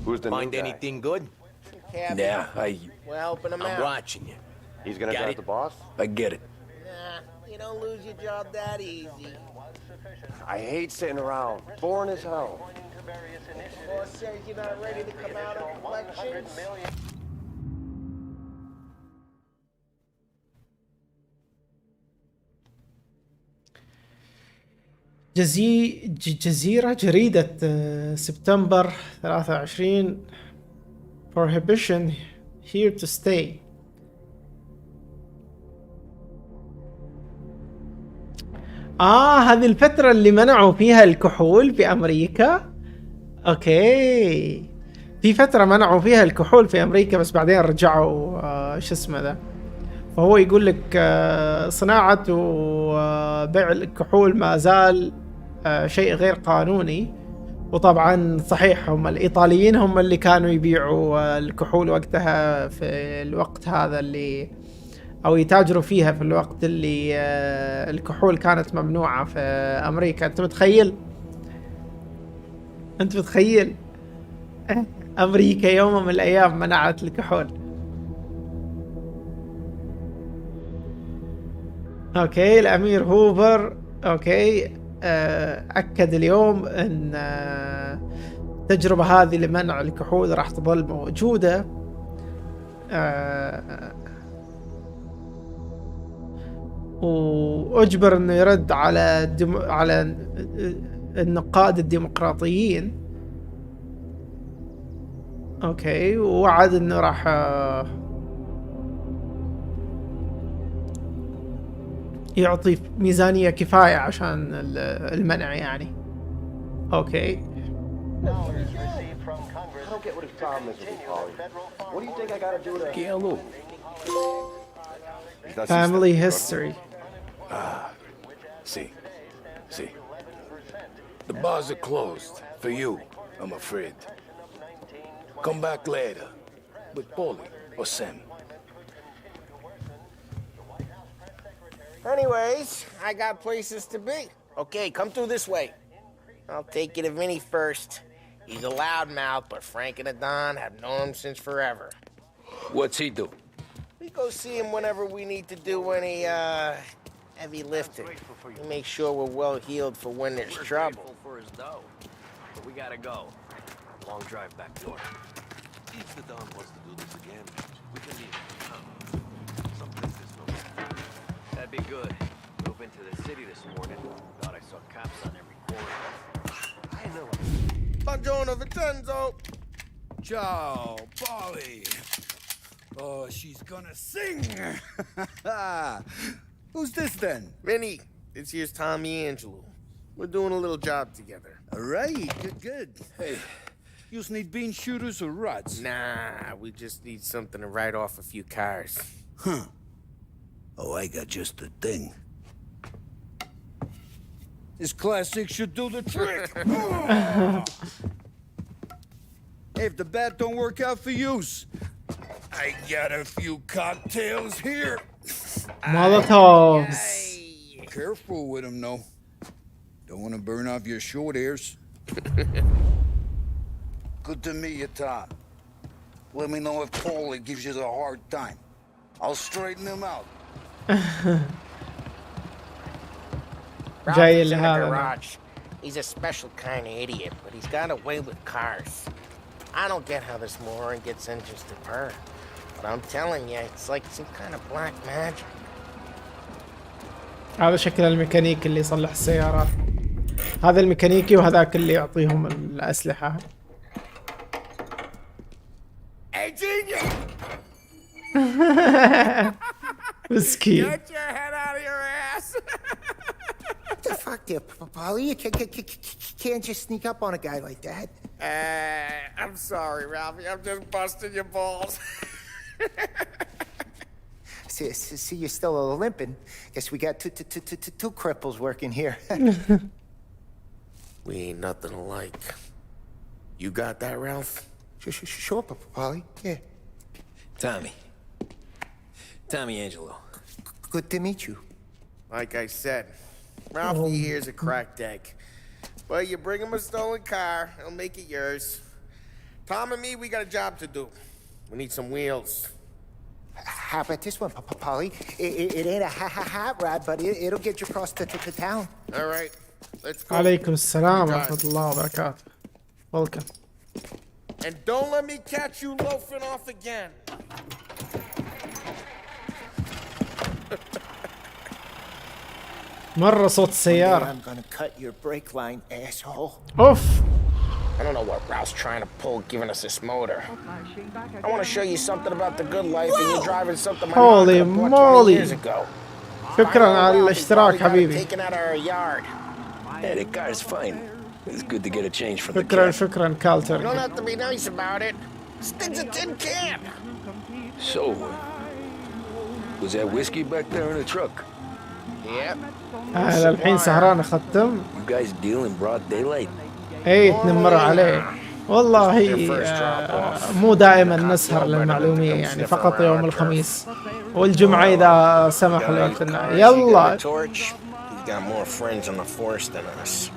Who's the new Find guy? anything good? Yeah, We're helping him I'm out. watching you. He's gonna Got drive it. the boss? I get it. Nah, you don't lose your job that easy. I hate sitting around. Boring as hell. Boss says you're not ready to come out of elections. جريدة سبتمبر 23 Prohibition here to stay. هذه الفترة اللي منعوا فيها الكحول في أمريكا. أوكي في فترة منعوا فيها الكحول في أمريكا بس بعدين رجعوا شو اسمه ذا. فهو يقول لك صناعة وبيع الكحول ما زال شيء غير قانوني. وطبعا صحيح هم الإيطاليين هم اللي كانوا يبيعوا الكحول وقتها في الوقت هذا اللي أو يتاجروا فيها في الوقت اللي الكحول كانت ممنوعة في أمريكا. أنت متخيل أمريكا يوم من الأيام منعت الكحول. أوكي الأمير هوفر أوكي أكد اليوم أن التجربة هذه لمنع الكحول راح تظل موجودة. وأجبر أنه يرد على النقاد الديمقراطيين. أوكي ووعد أنه راح يعطي ميزانية كفاية عشان المنع يعني. أوكي I don't get what his problem is with you, Paulie. What do you think I gotta do to... Hello. family history. See. The bars are closed. For you, I'm afraid. Come back later. With Paulie or Sam. Anyways, I got places to be. Okay, come through this way. I'll take you to Vinny first. He's a loudmouth, but Frank and Adon have known him since forever. What's he do? We go see him whenever we need to do any, heavy lifting. We make sure we're well healed for when there's trouble. For his dough. But we gotta go. Long drive back door. If the Don wants to do this again, we can leave him. Some places no. That'd be good. Drove into the city this morning. Thought I saw cops on every corner. I know. Buongiorno, Vincenzo! Ciao, Polly. Oh, she's gonna sing. Who's this then? Vinny, this here's Tommy Angelo. We're doing a little job together. All right, good. Hey, you need bean shooters or rods? Nah, we just need something to write off a few cars. Huh. Oh, I got just the thing. This classic should do the trick. If the bat don't work out for use, I got a few cocktails here. Molotovs. Careful with them, though. Don't want to burn off your short hairs. Good to meet you, Tom. Let me know if Paulie gives you the hard time. I'll straighten him out. جاي Ralph's in the لهذا. garage. He's a special kind of idiot, but he's got a way with cars. I don't get how this moron gets engines to burn. But I'm telling you, it's like some kind of black magic. هذا شكل الميكانيك اللي يصلح السيارات. هذا الميكانيكي وهذاك اللي يعطيهم الأسلحة. Hey, genius! مسكين. Get your head out of your ass! What the fuck there, Polly? You can't just sneak up on a guy like that. I'm sorry, Ralphie. I'm just busting your balls. See, you're still limping. Guess we got two cripples working here. We ain't nothing alike. You got that, Ralph? Sure, Polly. Yeah. Tommy Angelo. Good to meet you. Like I said, Ralphie here's a cracked egg. But you bring him a stolen car, he'll make it yours. Tom and me, we got a job to do. We need some wheels. How about this one, Polly? It ain't a hot rod, but it'll get you across to town. All right, let's go. عليكم السلام ورحمة الله وبركاته. Welcome. And don't let me catch you loafing off again. مرة صوت السيارة. I'm gonna cut your brake line, asshole. أوف. I don't know what Ralph's trying to pull, giving us this motor. I want to show you something about the good life, and you're driving something my mom could have bought 20 years ago. شكرا على الاشتراك حبيبي. Taken out of our yard. Hey, the car's fine. It's good to get a change from the cab. شكرا You كالتر. don't have to be nice about it. This thing's a tin can. So, was that whiskey back there in the truck? Yep. أنا الحين سهران أختم. You guys deal in broad daylight? اي تنمر عليه. والله مو دائما نسهر للمعلومية يعني فقط يوم الخميس والجمعة إذا سمح الوقت لنا. يلا. He's got more friends in the force than us.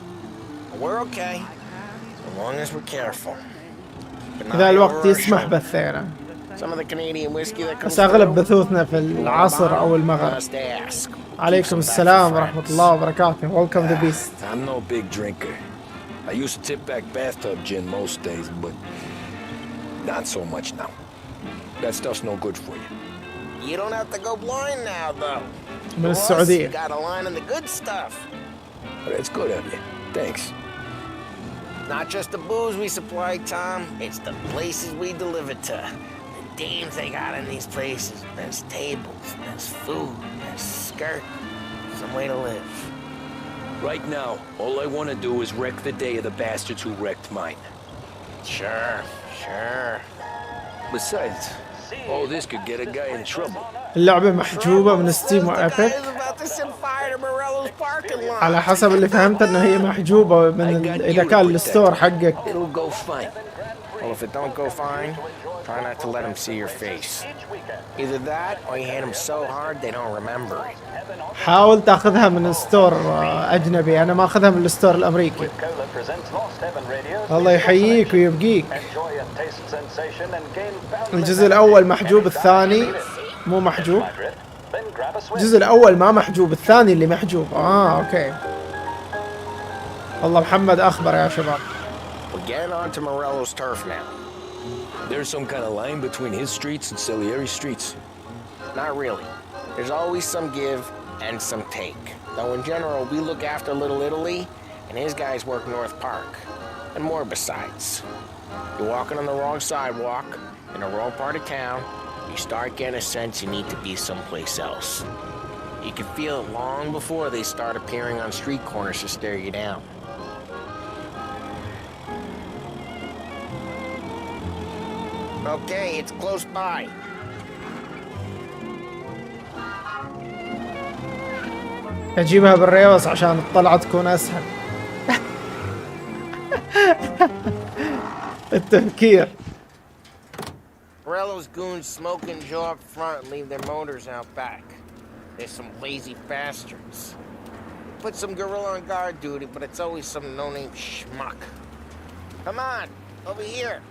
We're okay, as long as we're careful. إذا الوقت يسمح بثينا. Some of the Canadian whiskey that comes بس أغلب بثوثنا في العصر أو المغرب. عليكم السلام ورحمة الله وبركاته. Welcome the beast. I'm no big drinker. I used to tip back bathtub gin most days, but not so much now. That stuff's no good for you. You don't have to go blind now, though. من السعودية. You got a line on the good stuff. That's good of you. Thanks. Not just the booze we supply, Tom. It's the places we deliver to. The dames they got in these places. There's tables, there's food, there's skirt. Some way to live. Right now, all I want to do is wreck the day of the bastards who wrecked mine. Sure. Besides, all this could get a guy in trouble. اللعبة محجوبة من ستيم وإيبك. على حسب اللي فهمت إنه هي محجوبة من إذا كان الستور حقك. It'll go fine. Well, if it don't go fine, try not to let them see your face. Either that, or you hit them so hard they don't remember it. حاول تاخذها من ستور أجنبي. أنا ما أخذها من الستور الأمريكي. الله يحييك ويبقيك. الجزء الأول محجوب، الثاني مو محجوب. الجزء الأول ما محجوب، الثاني اللي محجوب. أوكي. والله محمد أخبر يا شباب. We're getting on to Morello's turf now. There's some kind of line between his streets and Salieri's streets? Not really. There's always some give and some take. Though in general, we look after Little Italy, and his guys work North Park. And more besides. You're walking on the wrong sidewalk, in the wrong part of town, you start getting a sense you need to be someplace else. You can feel it long before they start appearing on street corners to stare you down. Okay, it's close by. أجيبها بالريوس عشان الطلعة تكون أسهل. التفكير. Morello's goons smoke and Joe up front and leave their motors out back. There's some lazy bastards. Put some gorilla on guard duty, but it's always some no-name schmuck. Come on, over here.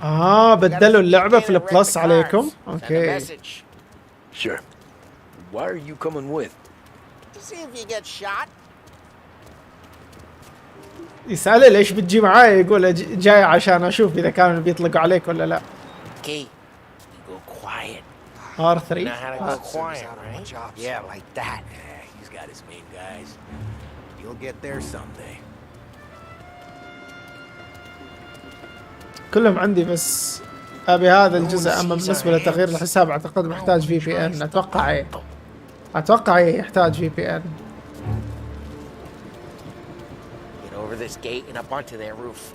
بدلوا اللعبة في البلس عليكم. اوكي. Sure. Why are you coming with? To see if you get shot. يسأله ليش بتجي معاي، يقول جاي عشان اشوف اذا كانوا بيطلقوا عليك ولا لا. Okay, you go quiet. R3 Know how to go quiet, right? Yeah, like that. Yeah, he's got his main guys. You'll get there someday. كلهم عندي بس ابي هذا الجزء. اما بالنسبه لتغيير الحساب اعتقد محتاج VPN. اتوقع يحتاج VPN. Get over this gate and up onto their roof.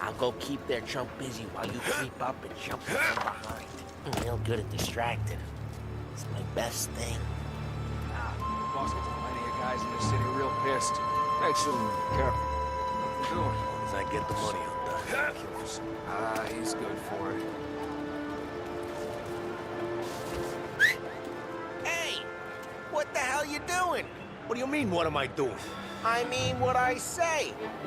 I'll go keep their chump busy while you creep up and jump from behind. I'm real good at distracting. It's my best thing. Boss gets plenty of guys in the city real pissed. Actually, careful. What you doing? As I get the money, I'm done. He's good for it. Hey! What the hell you doing? What do you mean, what am I doing? I mean what I say.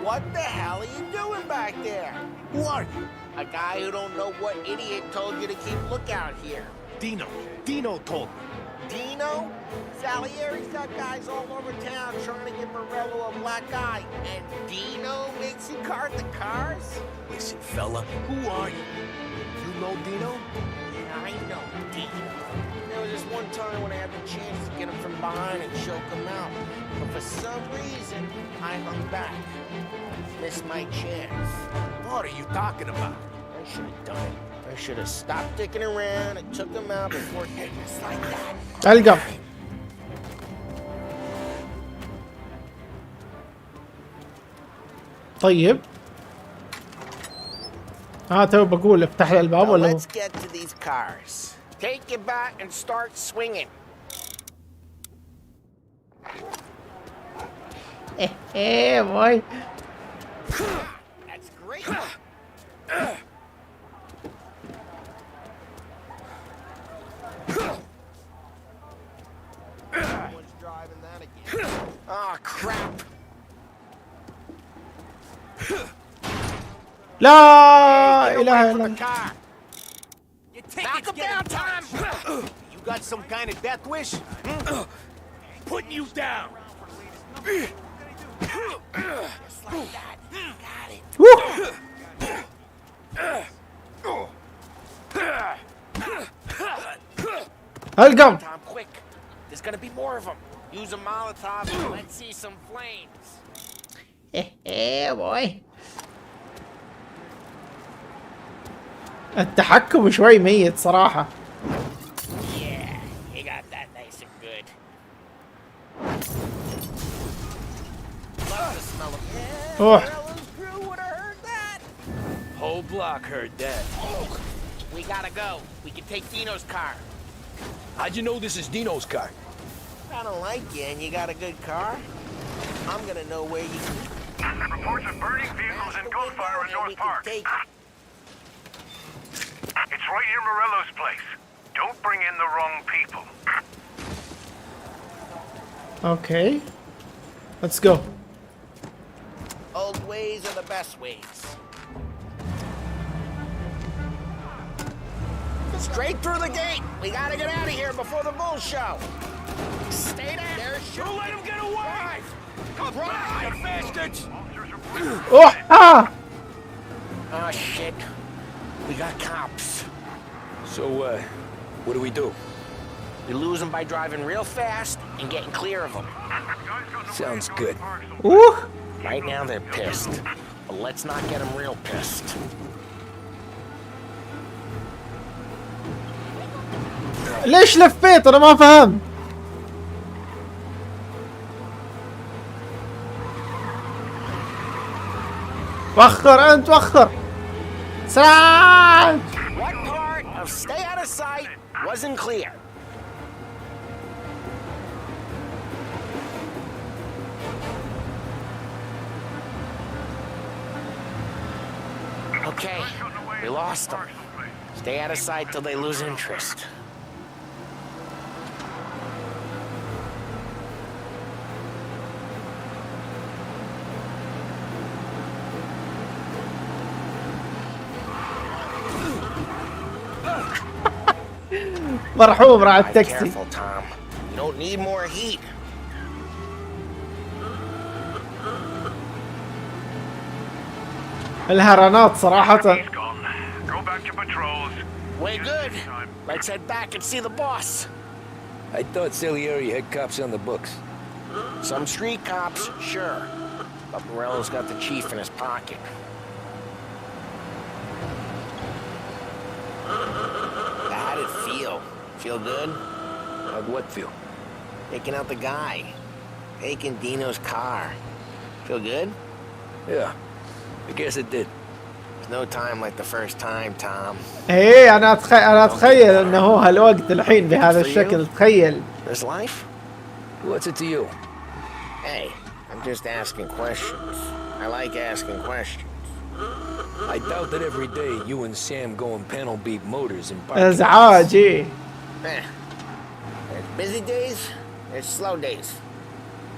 What the hell are you doing back there? Who are you? A guy who don't know what idiot told you to keep lookout here. Dino. Dino told me. Dino? Salieri's got guys all over town trying to give Morello a black eye. And Dino makes you cart the cars? Listen, fella, who are you? You know Dino? Yeah, I know Dino. There was this one time when I had the chance to get him from behind and choke him out. But for some reason, I hung back. Missed my chance. What are you talking about? I should have done it. I should have stopped dicking around and took him out before getting us like that. القى طيب. تو بقول افتح لي الباب ولا Let's get to these cars. Take your bat and start swinging. باي. That's great. Someone's driving that again. Oh, crap. لا اله الا الله. Knock him down, Tom! You got some kind of death wish? Putting you down. Just like that. Got it. القم. Tom, quick. There's gonna be more of them. Use a Molotov and let's see some flames. باي. التحكم شوي ميت صراحة. Yeah, you got that nice and good. Love the smell of it. Oh. Morello's crew would have heard that. Whole block heard that. We gotta go. We can take Dino's car. How'd you know this is Dino's car? I don't like you and you got a good car. I'm gonna know where you keep it. Reports of burning vehicles and gunfire in North Park. It's right near Morello's place. Don't bring in the wrong people. Okay. Let's go. Old ways are the best ways. Straight through the gate. We gotta get out of here before the bull show. Stay down. There's Don't let him get away! Come back, you bastards! Oh, Oh, shit. We got cops. So, what do we do? We lose them by driving real fast and getting clear of them. Sounds good. Ooh. Right now they're pissed. But let's not get them real pissed. ليش لفيت انا ما فهمت. وخر انت وخر. ساعد. What part of stay out of sight wasn't clear? Okay, we lost them. Stay out of sight till they lose interest. مرحوم راح التاكسي. Careful, Tom. You don't need more heat. الهرانات صراحة. Go back to patrols. Way good. Let's head back and see the boss. I thought Salieri had cops on the books. Some street cops, sure. But Morello's got the chief in his pocket. How'd it feel? Feel good? How'd what feel? Taking out the guy. Taking Dino's car. Feel good? Yeah, I guess it did. There's no time like the first time, Tom. ايه انا اتخيل انه هو هالوقت الحين بهذا الشكل. تخيل. This life? What's it to you? Hey, I'm just asking questions. I like asking questions. I doubt that every day you and Sam go and panel beat motors in ازعاج. ايه. There's busy days, there's slow days.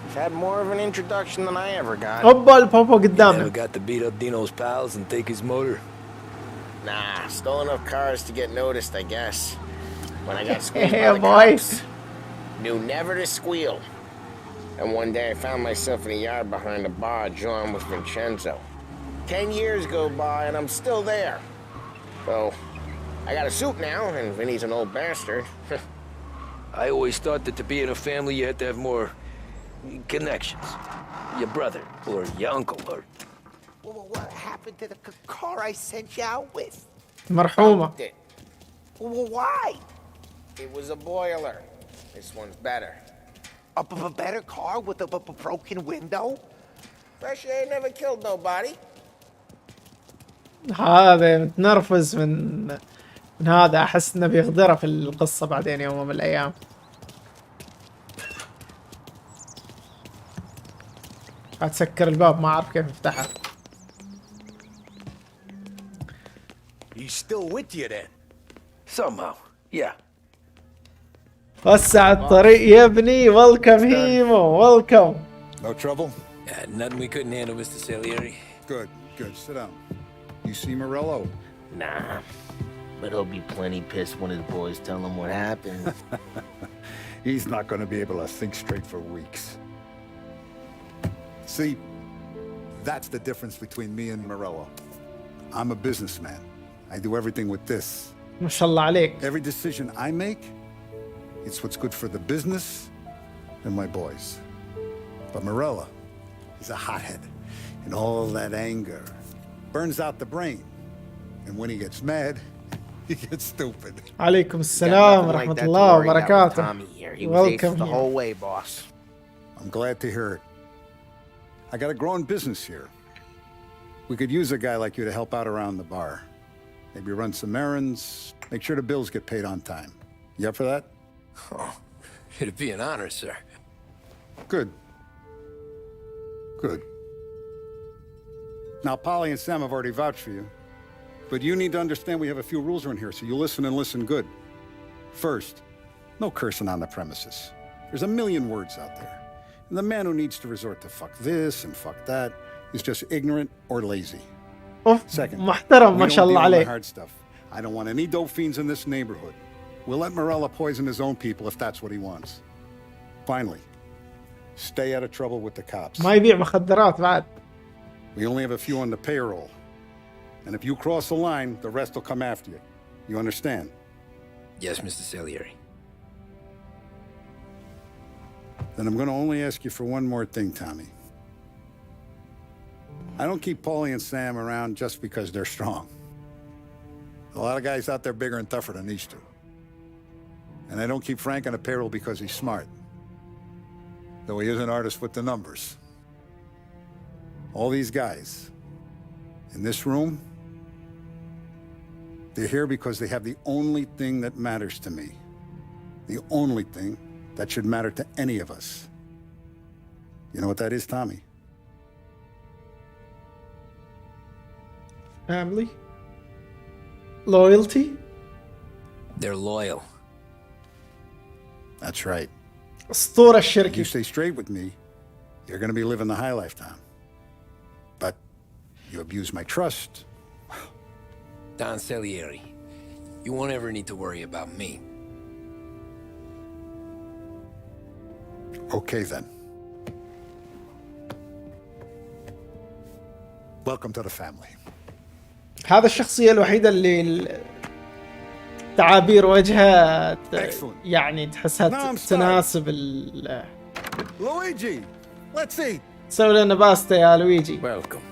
You've had more of an introduction than I ever got. هوبا البابا قدامنا. Never got to beat up Dino's pals and take his motor? Nah, stole enough cars to get noticed, I guess. When I got squeezed Yeah, by the boy. cops, knew never to squeal. And one day I found myself in a yard behind a bar drawn with Vincenzo. 10 years go by and I'm still there. So, I got a suit now, and Vinny's an old bastard. I always thought that to be in a family you had to have more connections. Your brother, or your uncle, or... Well, what happened to the car I sent you out with? مرحومة. Well, why? It was a boiler. This one's better. A better car with a broken window? Fresh air never killed nobody. هذا متنرفز من هذا. احس انه بيغدره في القصة بعدين يوم من الايام. هتسكر الباب ما اعرف كيف افتحه. He's still with you then? Somehow, yeah. وسع الطريق يا ابني. ويلكم هيمو. ويلكم. No trouble? Yeah, nothing we couldn't handle, Mr. Salieri. Good, good. Sit down. You see Morello? Nah, but he'll be plenty pissed when his boys tell him what happened. He's not going to be able to think straight for weeks. See, that's the difference between me and Morello. I'm a businessman. I do everything with this. ما شاء الله عليك. Every decision I make, it's what's good for the business and my boys. But Morello, he's a hothead. And all that anger burns out the brain. And when he gets mad, he gets stupid. عليكم السلام ورحمة الله وبركاته. Welcome the whole way, boss. I'm glad to hear it. I got a growing business here. We could use a guy like you to help out around the bar. Maybe run some errands, make sure the bills get paid on time. You up for that? Oh, it'd be an honor, sir. Good. Good. Now, Polly and Sam have already vouched for you. But you need to understand we have a few rules around here, so you listen and listen good. First, no cursing on the premises. There's a million words out there. And the man who needs to resort to fuck this and fuck that is just ignorant or lazy. Second, محترم ما شاء الله we don't deal in عليه. the hard stuff. I don't want any dope fiends in this neighborhood. We'll let Morella poison his own people if that's what he wants. Finally, stay out of trouble with the cops. ما يبيع مخدرات بعد. We only have a few on the payroll. And if you cross the line, the rest will come after you. You understand? Yes, Mr. Salieri. Then I'm going to only ask you for one more thing, Tommy. I don't keep Paulie and Sam around just because they're strong. A lot of guys out there bigger and tougher than these two. And I don't keep Frank on the payroll because he's smart. Though he is an artist with the numbers. All these guys in this room, they're here because they have the only thing that matters to me. The only thing that should matter to any of us. You know what that is, Tommy? Family. Loyalty. They're loyal. That's right. أسطورة If you الشركي. stay straight with me, you're going to be living the high life, Tom. But you abuse my trust. Don Salieri, you won't ever need to worry about me. Okay, then. Welcome to the family. هذا الشخصية الوحيدة اللي تعابير وجهه يعني تحسها تناسب Luigi, let's eat. سوي لنا باستا يا لويجي. Welcome.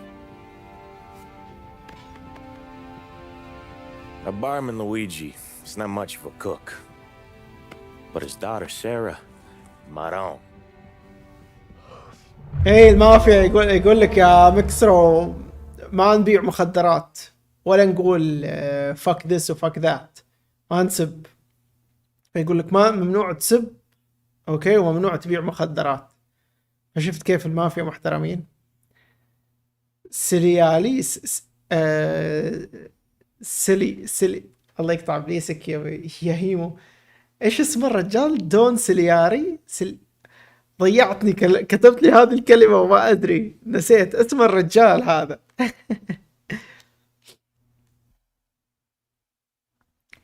A barman Luigi is not much of a cook, but his daughter Sarah, Maron. ايه المافيا يقول لك يا مكسرو ما نبيع مخدرات ولا نقول فك ذس وفك ذات، ما نسب. يقول لك ما ممنوع تسب اوكي وممنوع تبيع مخدرات. فشفت كيف المافيا محترمين. سليالي سلي الله يقطع ابليسك يا هيمو. ايش اسم الرجال؟ دون سلياري ضيعتني كتبت لي هذه الكلمة وما ادري نسيت اسم الرجال هذا.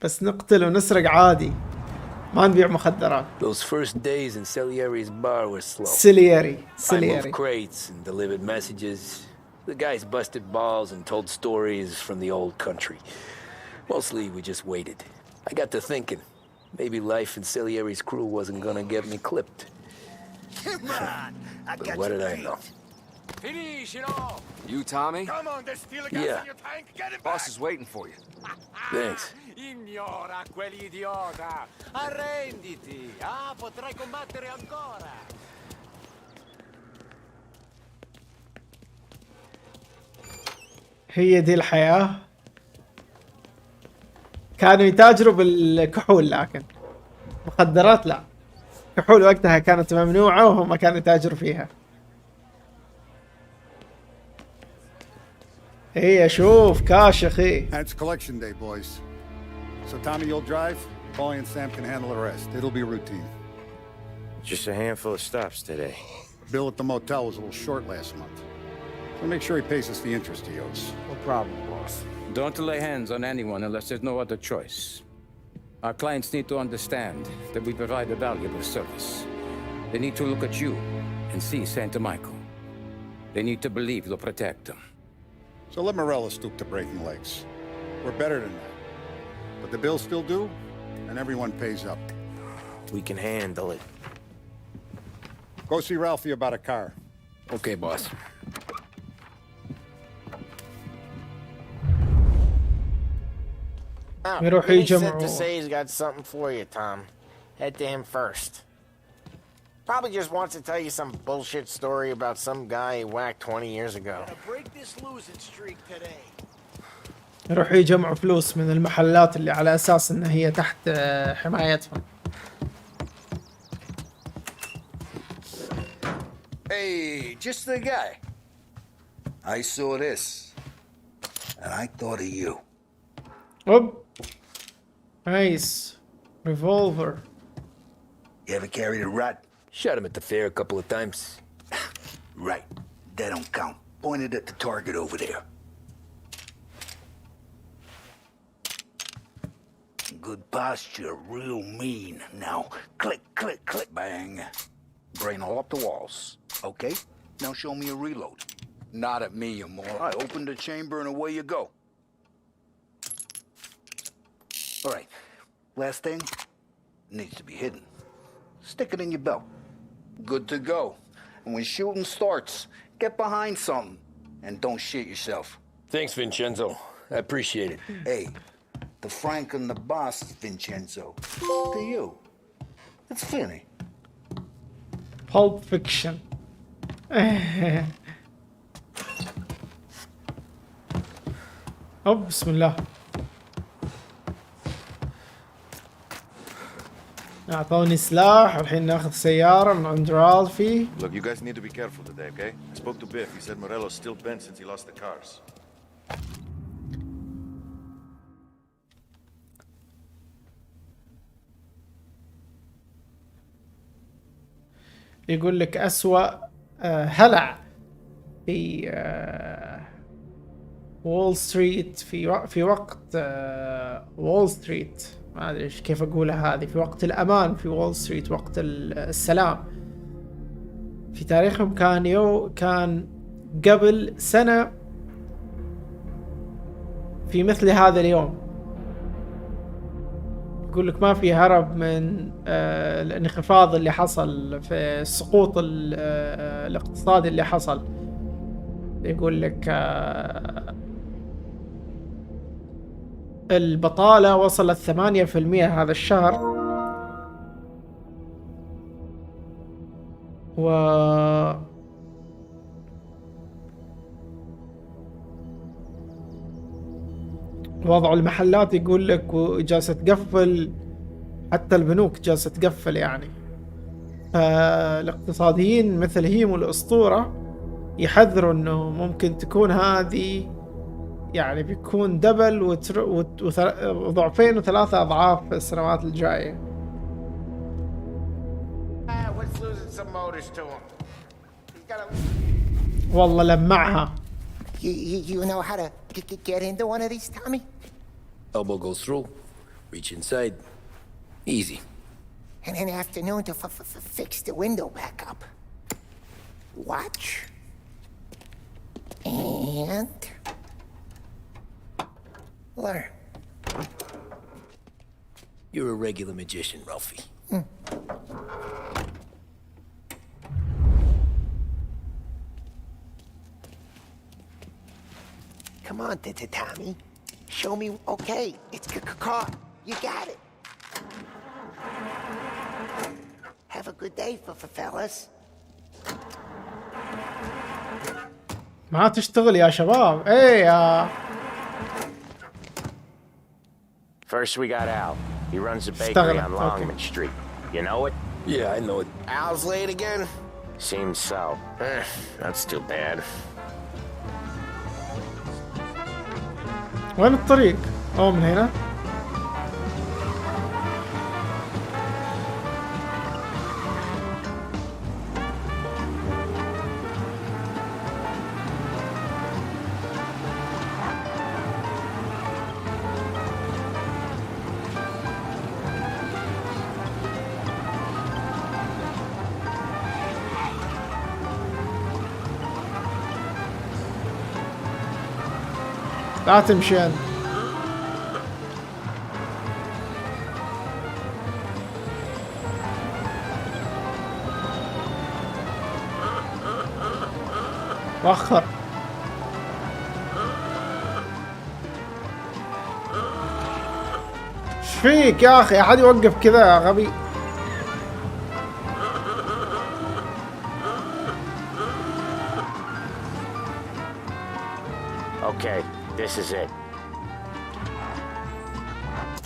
بس نقتل ونسرق عادي، ما نبيع مخدرات. Those first days in Salieri's bar were slow. Salieri. I moved crates and delivered messages. The guys busted balls and told stories from the old country. Mostly we just waited. I got to thinking, maybe life in Salieri's crew wasn't gonna get me clipped. Come on, I But got what you did I beat. know? Finish it all! You, Tommy? Come on, there's still a gas Yeah. in your tank. Get it back! Boss is waiting for you. Thanks. Ignora quell'idiota! Arrenditi! Ah, potrai combattere ancora! هي دي الحياة. كانوا يتاجروا بالكحول لكن مخدرات لا. كحول وقتها كانت ممنوعة وهم كانوا يتاجروا فيها. هي شوف كاش اخي. And it's collection day, boys. So Tommy, you'll drive. Paulie and Sam can handle the rest. It'll be routine. Just a handful of stops today. Bill at the motel was a little short last month. So make sure he pays us the interest he owes. No problem, boss. Don't lay hands on anyone unless there's no other choice. Our clients need to understand that we provide a valuable service. They need to look at you and see Santa Michael. They need to believe you'll protect them. So let Morella stoop to breaking legs. We're better than that. But the bill's still due, and everyone pays up. We can handle it. Go see Ralphie about a car. Okay, boss. يروح Vinny said to يجمعوا. say he's got something for you, Tom. Head to him first. Probably just wants to tell you some bullshit story about some guy he whacked 20 years ago. Break this losing streak today. يروح يجمعوا فلوس من المحلات اللي على اساس ان هي تحت حمايتهم. Hey, just the guy. I saw this, and I thought of you. اوب نايس ريفولفر. You ever carried a rat? Shot him at the fair a couple of times. Right. That don't count. Pointed at the target over there. Good posture, real mean. Now, click, click, click, bang. Brain all up the walls. Okay? Now show me a reload. Not at me, you moron. I opened the chamber and away you go. All right. Last thing. Needs to be hidden. Stick it in your belt. Good to go. And when shooting starts, get behind something. And don't shit yourself. Thanks, Vincenzo. I appreciate it. Hey, the Frank and the boss, Vincenzo. To you. It's Finny. Pulp Fiction. اوب بسم الله. اعطوني سلاح والحين ناخذ سيارة من عند رالفي. Look, you guys need to be careful today, okay? I spoke to Biff. He said Morello's still bent since he lost the cars. يقول لك أسوأ هلع في وول ستريت في وقت وول ستريت، ما ادري كيف اقولها هذه، في وقت الامان في وول ستريت، وقت السلام في تاريخهم كان قبل سنة في مثل هذا اليوم. يقول لك ما في هرب من الانخفاض اللي حصل في السقوط الاقتصادي اللي حصل. يقول لك البطالة وصلت 8% هذا الشهر، وضع المحلات يقول لك جالسة تقفل، حتى البنوك جالسة تقفل يعني. فالاقتصاديين مثل هيم والأسطورة يحذروا انه ممكن تكون هذه يعني بيكون دبل وضعفين وثلاثة أضعاف في السنوات الجاية. والله لمعها. You know how to get into one of these, Tommy? Elbow goes through. Reach inside. Easy. And in the afternoon to fix the window back up. Watch. And learn. You're a regular magician, Ralphie. Come on, Tommy. Show me. Okay, it's caught. You got it. Have a good day, fellas. ما تشتغل يا شباب. ايه يا First we got Al. He runs a bakery on Longman Street. You know it? Yeah, I know it. Al's late again? Seems so. That's too bad. وين الطريق؟ أو من هنا؟ لا تمشين. وخر. ايش فيك يا اخي؟ احد يوقف كذا يا غبي. Okay, this is it.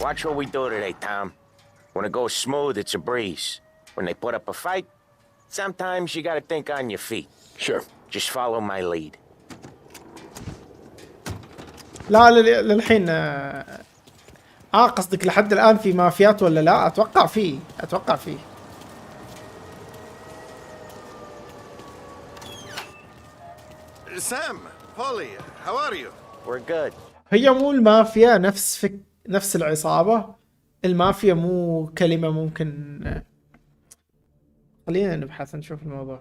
Watch what we do today, Tom. When it goes smooth, it's a breeze. When they put up a fight, sometimes you gotta think on your feet. Sure. Just follow my lead. لا للحين قصدك لحد الآن في مافيات ولا لا؟ أتوقع فيه. Sam, Polly, how are you? We're good. هي مو المافيا نفس العصابة. المافيا مو كلمة ممكن. خلينا نبحث نشوف الموضوع.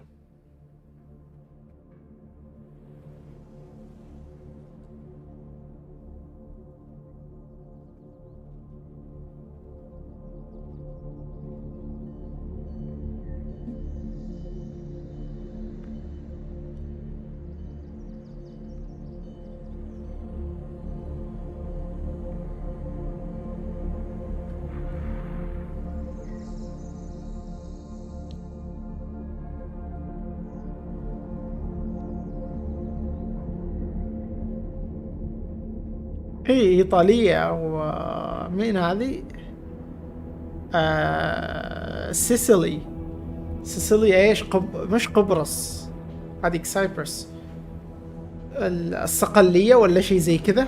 هي إيطالية. ومين هذه؟ سيسيلي ايش؟ مش قبرص، هذيك سايبرس، الصقلية ولا شيء زي كذا.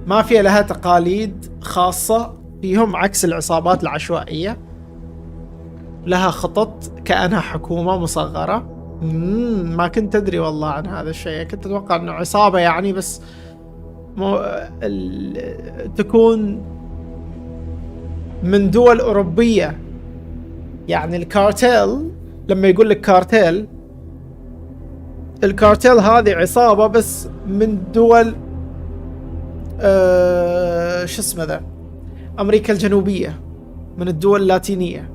مافيا لها تقاليد خاصة فيهم عكس العصابات العشوائية. لها خطط كأنها حكومة مصغرة. ما كنت أدري والله عن هذا الشيء. كنت أتوقع أنه عصابة يعني، بس تكون من دول أوروبية. يعني الكارتيل، لما يقول لك الكارتيل هذه عصابة بس من دول شو اسمه ذا، أمريكا الجنوبية، من الدول اللاتينية.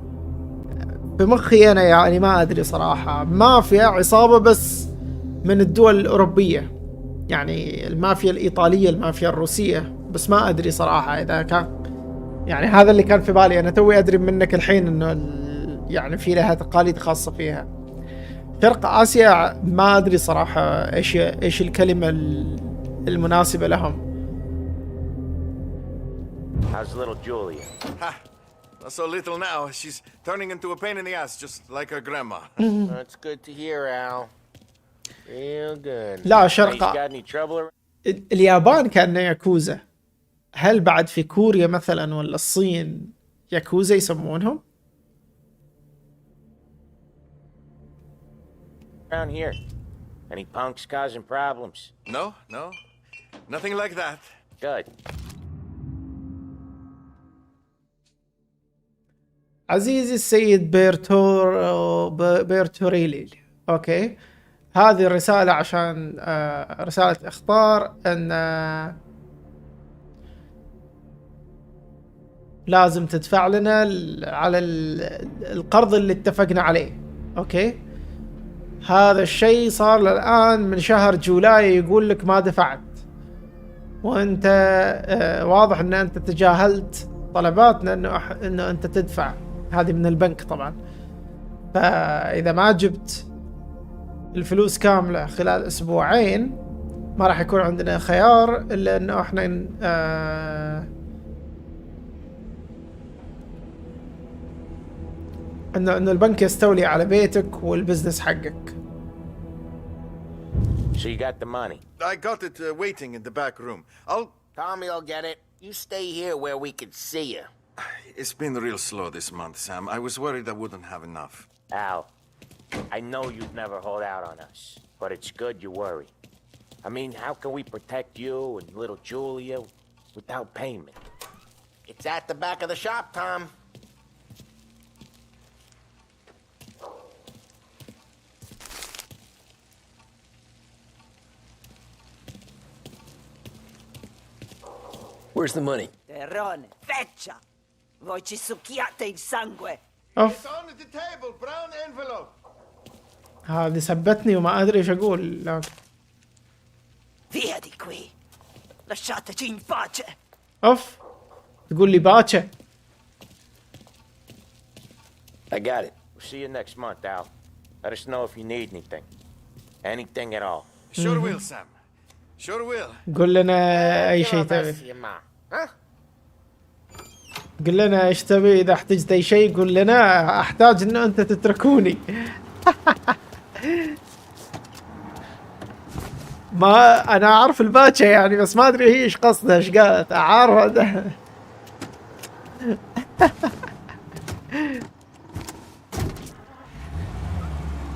بمخي أنا يعني ما أدري صراحة. مافيا عصابة بس من الدول الأوروبية، يعني المافيا الإيطالية، المافيا الروسية، بس ما أدري صراحة إذا كان يعني هذا اللي كان في بالي. أنا توي أدري منك الحين إنه يعني في لها تقاليد خاصة فيها. شرق آسيا ما أدري صراحة إيش الكلمة المناسبة لهم. How's little Julia? Ha! Not so little now. She's turning into a pain in the ass, just like her grandma. That's good to hear, Al. Real good. لا Hey, you شرق got any trouble? اليابان كان ياكوزا. هل بعد في كوريا مثلا ولا الصين ياكوزا يسمونهم؟ Around here. Any punks causing problems? No, no. Nothing like that. Good. عزيزي السيد بيرتوريلي، اوكي، هذه الرسالة عشان رسالة اخطار ان لازم تدفع لنا على القرض اللي اتفقنا عليه. اوكي، هذا الشيء صار للآن من شهر جولاي، يقول لك ما دفعت، وانت واضح ان انت تجاهلت طلباتنا انه انت تدفع. هذه من البنك طبعا. فاذا ما جبت الفلوس كاملة خلال اسبوعين ما راح يكون عندنا خيار الا انه احنا انه البنك يستولي على بيتك والبزنس حقك. So you got the money? I got it waiting in the back room. Tommy'll get it. You stay here where we can see you. It's been real slow this month, Sam. I was worried I wouldn't have enough. Al, I know you'd never hold out on us, but it's good you worry. I mean, how can we protect you and little Julia without payment? It's at the back of the shop, Tom. Where's the money? Terrone, feccia! Voi ci succhiate il sangue! It's on the table, brown envelope. هذه سبتني وما ادري ايش اقول. لا. Via di qui! Lasciateci in pace! اوف، تقول لي باكه. I got it. We'll see you next month, Al. Let us know if you need anything. Anything at all. Sure will, Sam. Sure will. قول لنا اي شيء تبي. قل لنا ايش تبي. اذا احتجت اي شيء قول لنا. احتاج انه انت تتركوني. ما انا اعرف الباتشة يعني، بس ما ادري هي ايش قصدها، ايش قالت. اعرف.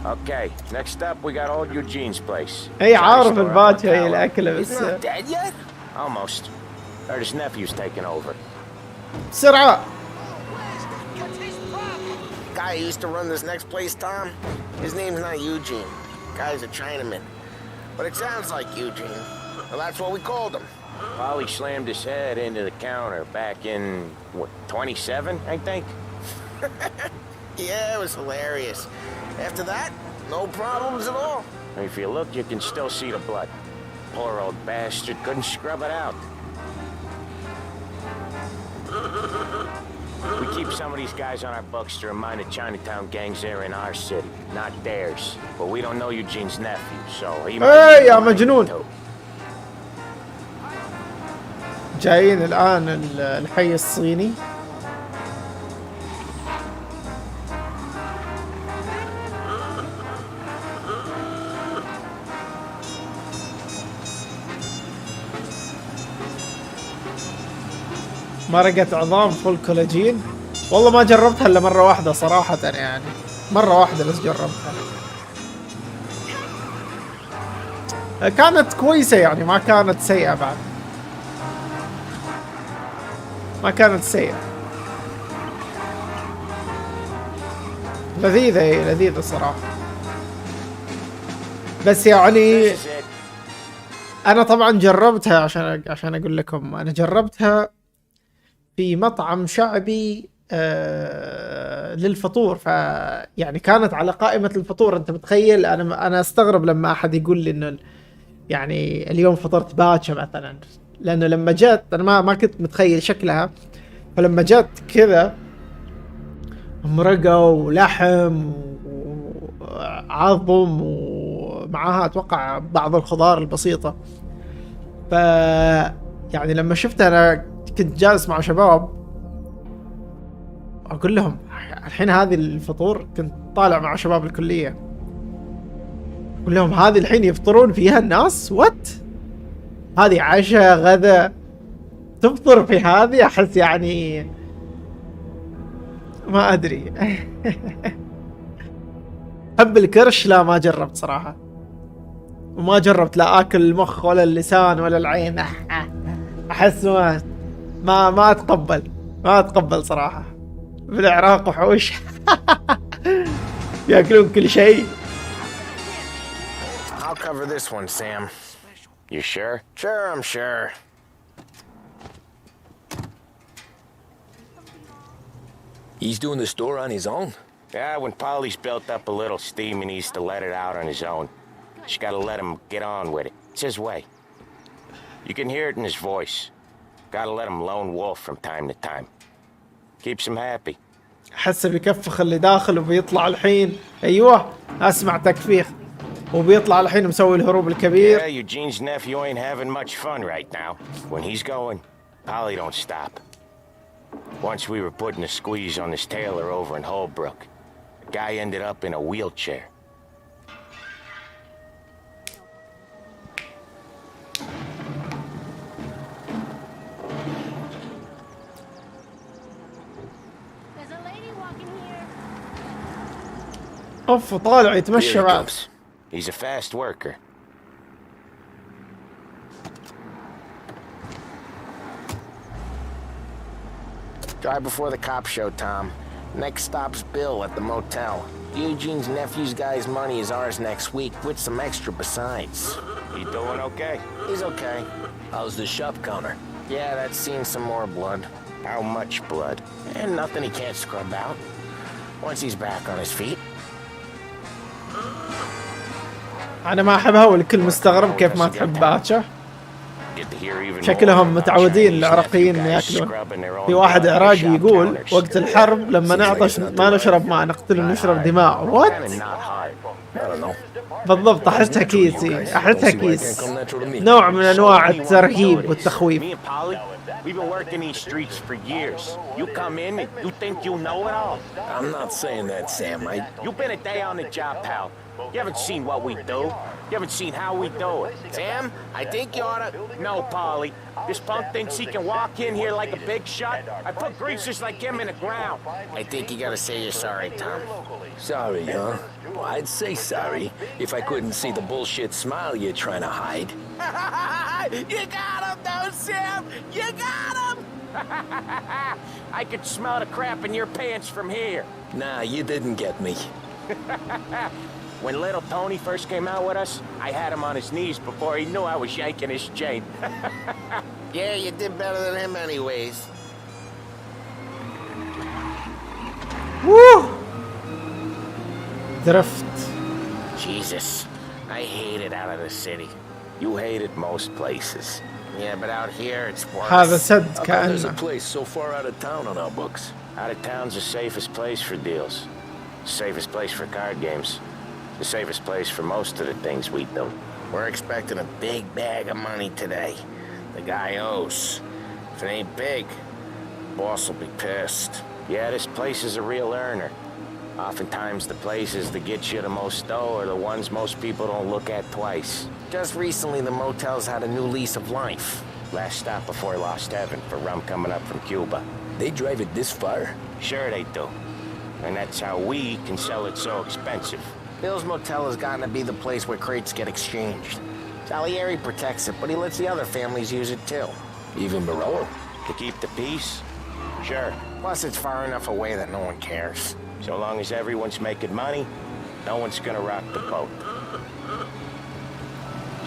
Okay, next up we got old Eugene's place. اي عارف الباتشة هي الاكلة بس. He's not dead yet? Almost. Heard his nephew's taking over. بسرعة. Guy who used to run this next place, Tom. His name's not Eugene. Guy's a Chinaman. But it sounds like Eugene. Well, that's what we called him. Well, he slammed his head into the counter back in, what, 27, I think? Yeah, it was hilarious. After that, no problems at all. If you look, you can still see the blood. Poor old bastard couldn't scrub it out. We keep some of these guys on our books to remind the Chinatown gangs they're in our city, not theirs. But we don't know Eugene's nephew, so he might... Hey, يا مجنون. جايين الآن الحي الصيني. مرقة عظام فول كولاجين. والله ما جربتها الا مرة واحدة صراحة، يعني مرة واحدة بس جربتها. كانت كويسة يعني، ما كانت سيئة بعد. ما كانت سيئة. لذيذة، هي لذيذة صراحة. بس يعني انا طبعا جربتها عشان اقول لكم، انا جربتها في مطعم شعبي للفطور، يعني كانت على قائمة الفطور. انت متخيل؟ انا استغرب لما احد يقول لي انه يعني اليوم فطرت باكر مثلا، لانه لما جت انا ما كنت متخيل شكلها، فلما جت كذا مرقة ولحم وعظم ومعاها اتوقع بعض الخضار البسيطة. ف يعني لما شفتها انا كنت جالس مع شباب اقول لهم الحين هذه الفطور، كنت طالع مع شباب الكلية اقول لهم هذه الحين يفطرون فيها الناس؟ وات؟ هذه عشاء غدا تفطر في هذه؟ احس يعني ما ادري. حب الكرش لا ما جربت صراحة، وما جربت لا اكل المخ ولا اللسان ولا العين. احس ما اتقبل صراحة. بالعراق وحوش ياكلون كل شيء. I'll cover this one, Sam. You sure? Sure, I'm sure. He's doing the store on his own? Yeah, when Polly's built up a little steam, he needs to let it out on his own. Just gotta let him get on with it. It's his way. You can hear it in his voice. Gotta let him lone wolf from time to time. Keeps him happy. حسه بيكفخ اللي داخل وبيطلع الحين. ايوه اسمع تكفيخ وبيطلع الحين مسوي الهروب الكبير. Yeah, Eugene's nephew ain't having much fun right now. When he's going, Polly don't stop. Once we were putting a squeeze on this tailor over in Holbrook. The guy ended up in a wheelchair. اوف طالع يتمشى بعد. He's a fast worker. Drive before the cop show, Tom. Next stop's Bill at the motel. Eugene's nephew's guy's money is ours next week, with some extra besides. He doing okay? He's okay. How's the shop counter? Yeah, that's seen some more blood. How much blood? And nothing he can't scrub out. Once he's back on his feet. أنا ما أحبها والكل مستغرب كيف ما تحب باكر. شكلهم متعودين العراقيين ياكلون. في واحد عراقي يقول وقت الحرب لما نعطش ما نشرب ماء نقتل ونشرب دماء. وات؟ بالضبط أحسها كيسي، أحسها كيس. نوع من أنواع الترهيب والتخويف. We've been working these streets for years. You come in and you think you know it all. I'm not saying that, Sam. You've been a day on the job, pal. You haven't seen what we do. You haven't seen how we do it. Sam, I think you oughta... No, Polly. This punk thinks he can walk in here like a big shot. I put greasers like him in the ground. I think you gotta say you're sorry, Tom. Sorry, huh? Well, I'd say sorry if I couldn't see the bullshit smile you're trying to hide. You got him, though, Sam! You got him! I could smell the crap in your pants from here. Nah, you didn't get me. When little Tony first came out with us, I had him on his knees before he knew I was yanking his chain. Yeah, you did better than him anyways. Woo! Drift. Jesus, I hate it out of the city. You hate it most places. Yeah, but out here it's worse. هذا سد كأنه. There's a place so far out of town on our books. Out of town's the safest place for deals. The safest place for card games. The safest place for most of the things we do. We're expecting a big bag of money today. The guy owes. If it ain't big, boss will be pissed. Yeah, this place is a real earner. Oftentimes the places that get you the most dough are the ones most people don't look at twice. Just recently the motel's had a new lease of life. Last stop before Lost Heaven for rum coming up from Cuba. They drive it this far? Sure they do. And that's how we can sell it so expensive. Bill's Motel has gotten to be the place where crates get exchanged. Salieri protects it, but he lets the other families use it too. Even Morello? To keep the peace? Sure. Plus it's far enough away that no one cares. So long as everyone's making money, no one's gonna rock the boat.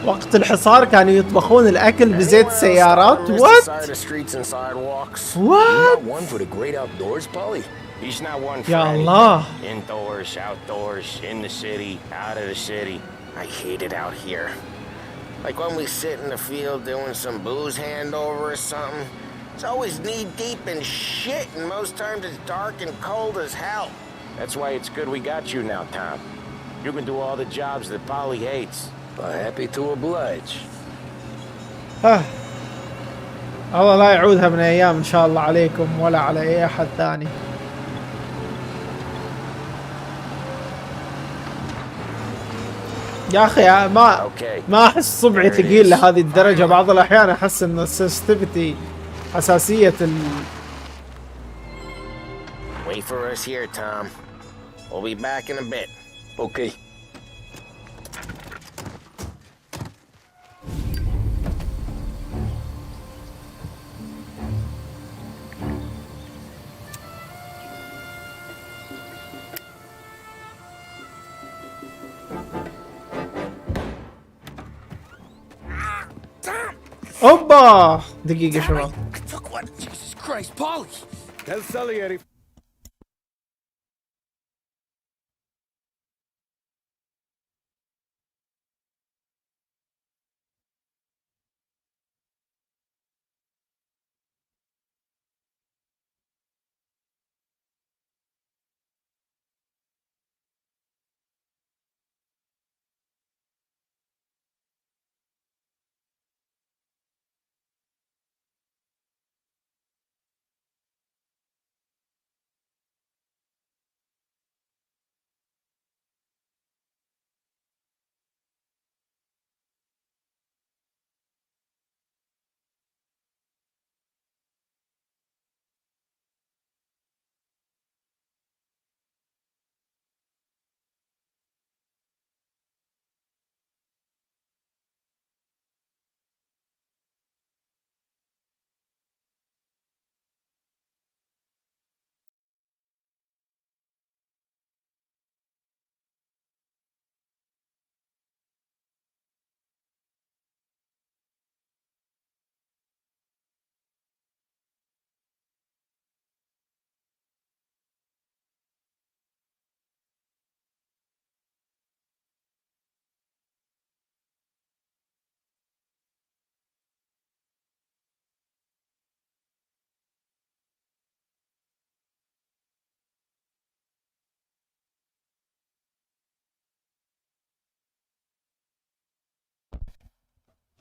وقت الحصار كانوا يطبخون الأكل بزيت السيارات. وات؟ يا الله. Indoors, outdoors, in the city, out of the city. I hate it out here. Like when we sit in the field doing some booze handover or something. It's always knee-deep in shit, and most times it's dark and cold as hell. That's why it's good we got you now, Tom. You can do all the jobs that Polly hates. But happy to oblige. الله لا يعودها من أيام إن شاء الله عليكم ولا على أي أحد ثاني. يا أخي ما أحس صبعي ثقيل لهذه الدرجة. بعض الأحيان أحس إن السنسيتيفيتي حساسية Wait for us here, Tom. We'll be back in a bit. Okay. اوبا دقيقة شباب. Jesus Christ, Polly! Tell Salieri.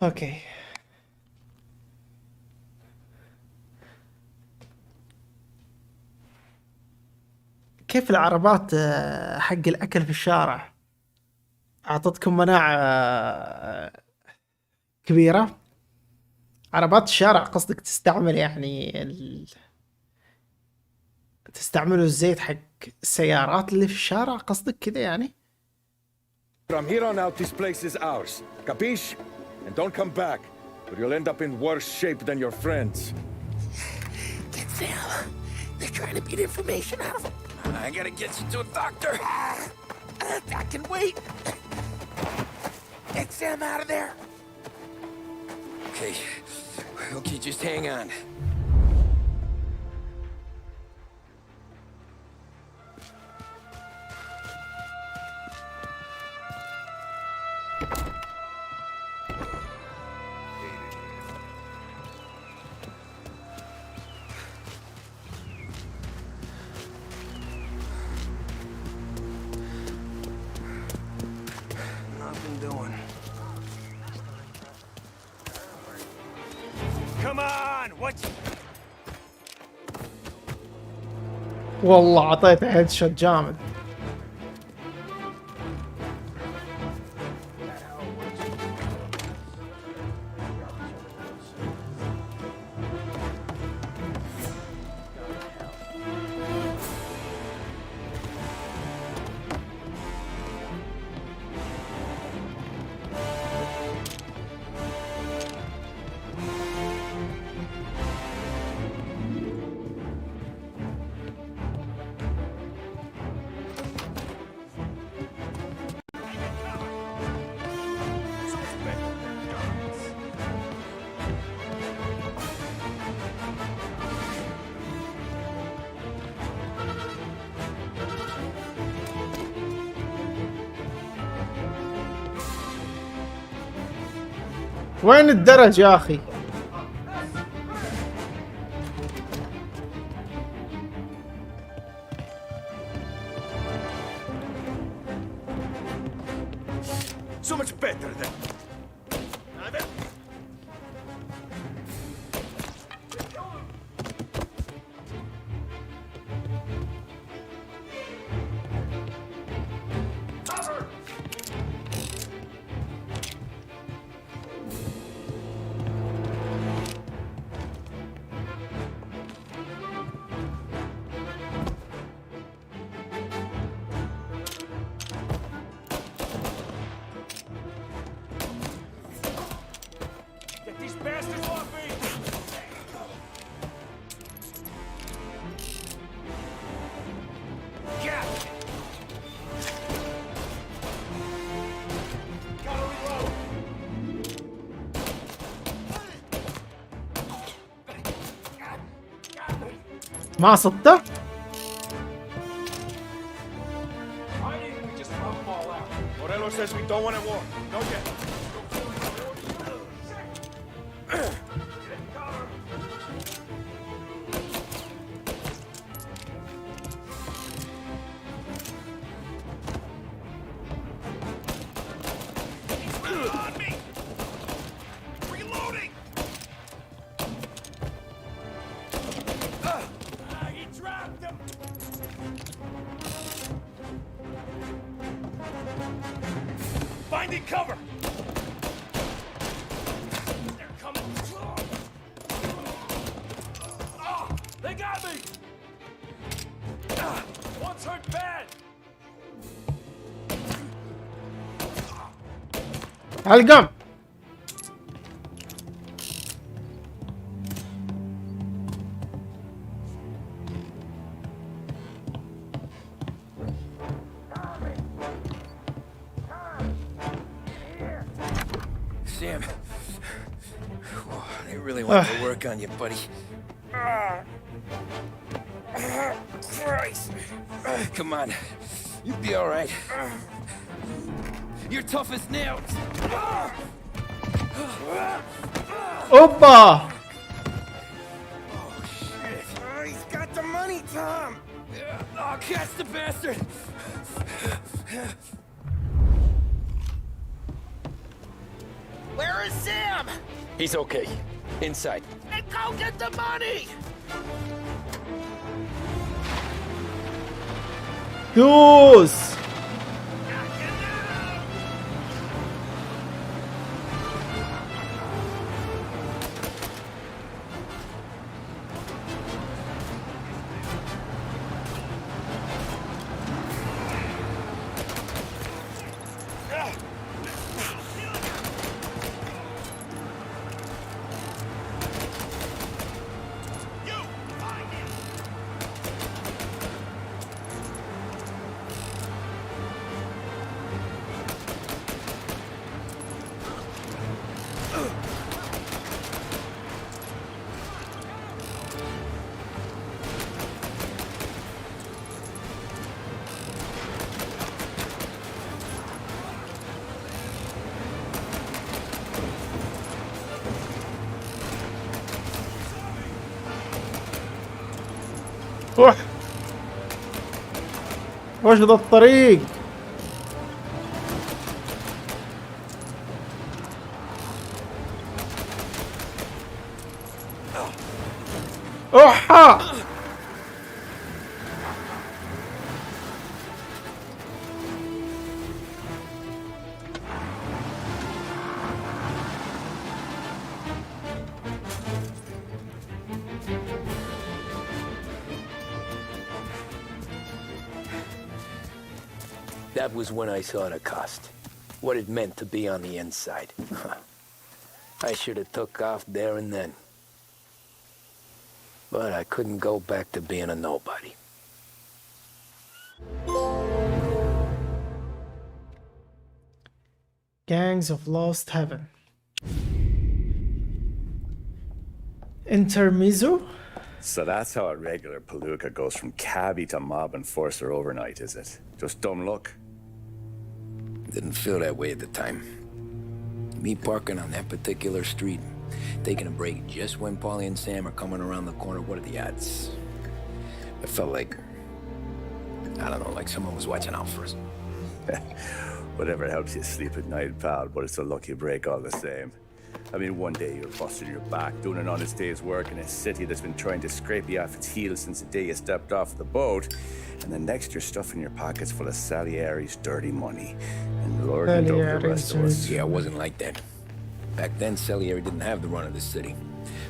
اوكي. كيف العربات حق الأكل في الشارع أعطتكم مناعة كبيرة؟ عربات الشارع قصدك تستعمل يعني تستعملوا الزيت حق السيارات اللي في الشارع قصدك كذا يعني؟ From here on out, this place is ours. Capiche? And don't come back, or you'll end up in worse shape than your friends. Get Sam. They're trying to beat information out of him. I gotta get you to a doctor. I can wait. Get Sam out of there. Okay, just hang on. Come on, what's... والله عطيته هيد شوت جامد. وين الدرج يا اخي؟ So much better then. ما صدته؟ Morello says we don't want a war. No yet. Finding cover! They're coming! Ah! They got me! Ah! One's hurt bad! علقم. Sam, they really want to work on you, buddy. Christ. Come on, you'll be all right. You're tough as nails. اوبا. Oh shit! He's got the money, Tom. Oh, catch the bastard. Where is Sam? He's okay. Inside. And go get the money! دوس. روح. وش ذا الطريق؟ اوحا. That was when I saw the cost. What it meant to be on the inside. I should have took off there and then. But I couldn't go back to being a nobody. Gangs of Lost Heaven. Intermezzo? So that's how a regular palooka goes from cabbie to mob enforcer overnight, is it? Just dumb luck? Didn't feel that way at the time. Me parking on that particular street, taking a break just when Paulie and Sam are coming around the corner. What are the odds? I felt like, I don't know, like someone was watching out for us. Whatever helps you sleep at night, pal, but it's a lucky break all the same. I mean, one day you're busting your back, doing an honest day's work in a city that's been trying to scrape you off its heels since the day you stepped off the boat, and the next you're stuffing your pockets full of Salieri's dirty money. And Lord knows the rest of us. Yeah, it wasn't like that. Back then, Salieri didn't have the run of the city.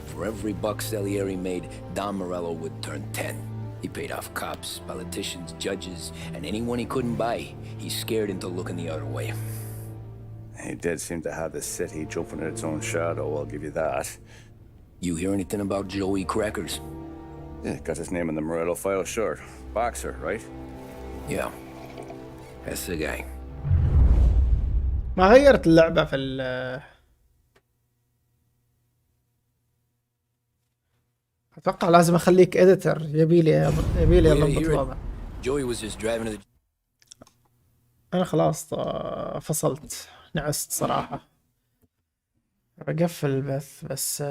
For every buck Salieri made, Don Morello would turn 10. He paid off cops, politicians, judges, and anyone he couldn't buy, he scared into looking the other way. He did seem to have the city jumping at its own shadow, I'll give you that. You hear anything about Joey Crackers? Yeah, got his name in the Morello file, sure. Boxer, right? Yeah. That's the guy. ما غيرت اللعبة في ال اتوقع لازم اخليك اديتر. يبيلي اضبط الوضع. Joey was just driving to the... انا خلاص فصلت، نعست صراحة. بقفل البث بس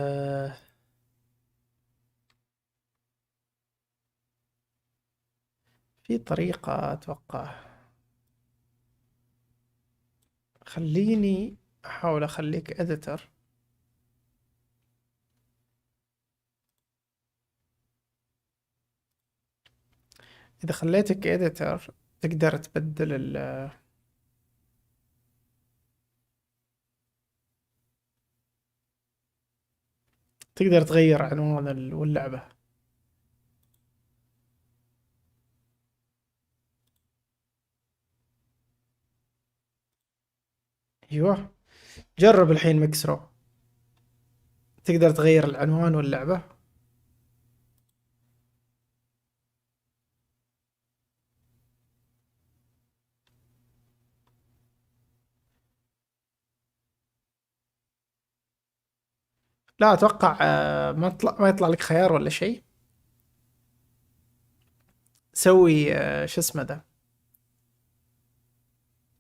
في طريقة اتوقع. خليني احاول اخليك اديتر. إذا خليتك إديتر تقدر تبدل تقدر تغير عنوان اللعبة. أيوه جرب الحين مكسرو، تقدر تغير العنوان واللعبة. لا اتوقع ما يطلع لك خيار ولا شيء. سوي شو اسمه ده،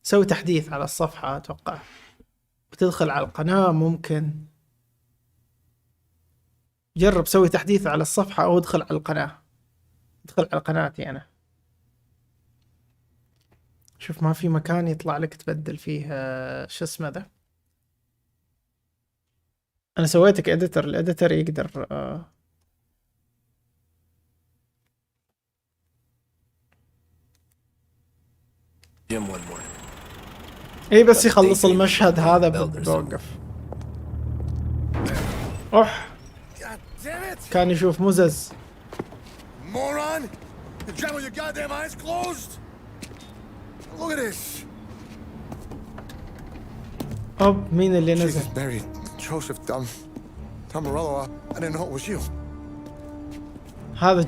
سوي تحديث على الصفحة اتوقع، وتدخل على القناة. ممكن جرب سوي تحديث على الصفحة او ادخل على القناة. ادخل على قناتي انا، شوف ما في مكان يطلع لك تبدل فيه شو اسمه ده. انا سويتك اديتر، الاديتر يقدر اي بس يخلص المشهد هذا بوقف. اوح كان يشوف مزز. Moron! You drive with your goddamn eyes closed? Look at this. اوب مين اللي نزل؟ Joseph Tom Morello, I didn't know it was you. هذا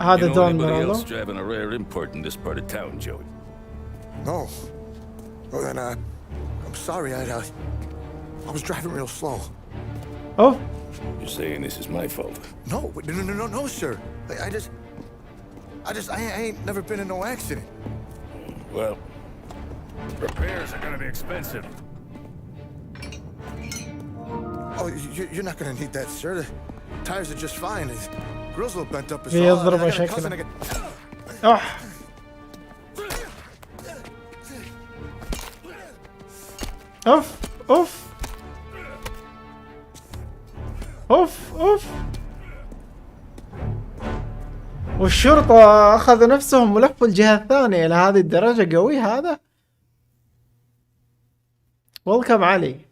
هذا دون موريلو. Else driving a rare import in this part of town, Joey? No. Well then, I'm sorry. I was driving real slow. Oh. You're saying this is my fault? No, sir. I ain't never been in no accident. Well, repairs are gonna be expensive. Oh, you're not gonna need that, sir. The tires are just fine. The grill's a little bent up as well. بيضربه شكله. أح. أوف أوف أوف أوف. والشرطة أخذوا نفسهم ولفوا الجهة الثانية. إلى هذه الدرجة قوي هذا. ويلكم علي.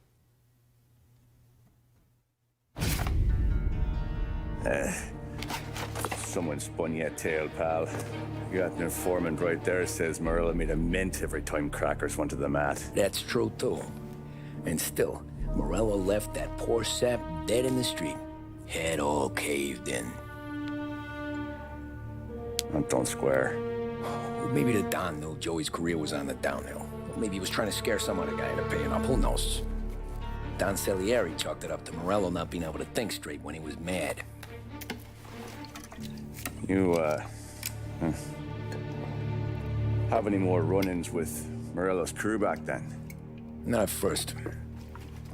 Someone spun you a tail, pal. You got an informant right there says Morello made a mint every time Crackers went to the mat. That's true too. And still, Morello left that poor sap dead in the street. Head all caved in. Don't square. Well, maybe the Don knew Joey's career was on the downhill. Or maybe he was trying to scare some other guy into paying up. Who knows? Don Salieri chalked it up to Morello not being able to think straight when he was mad. You, have any more run-ins with Morello's crew back then? Not at first.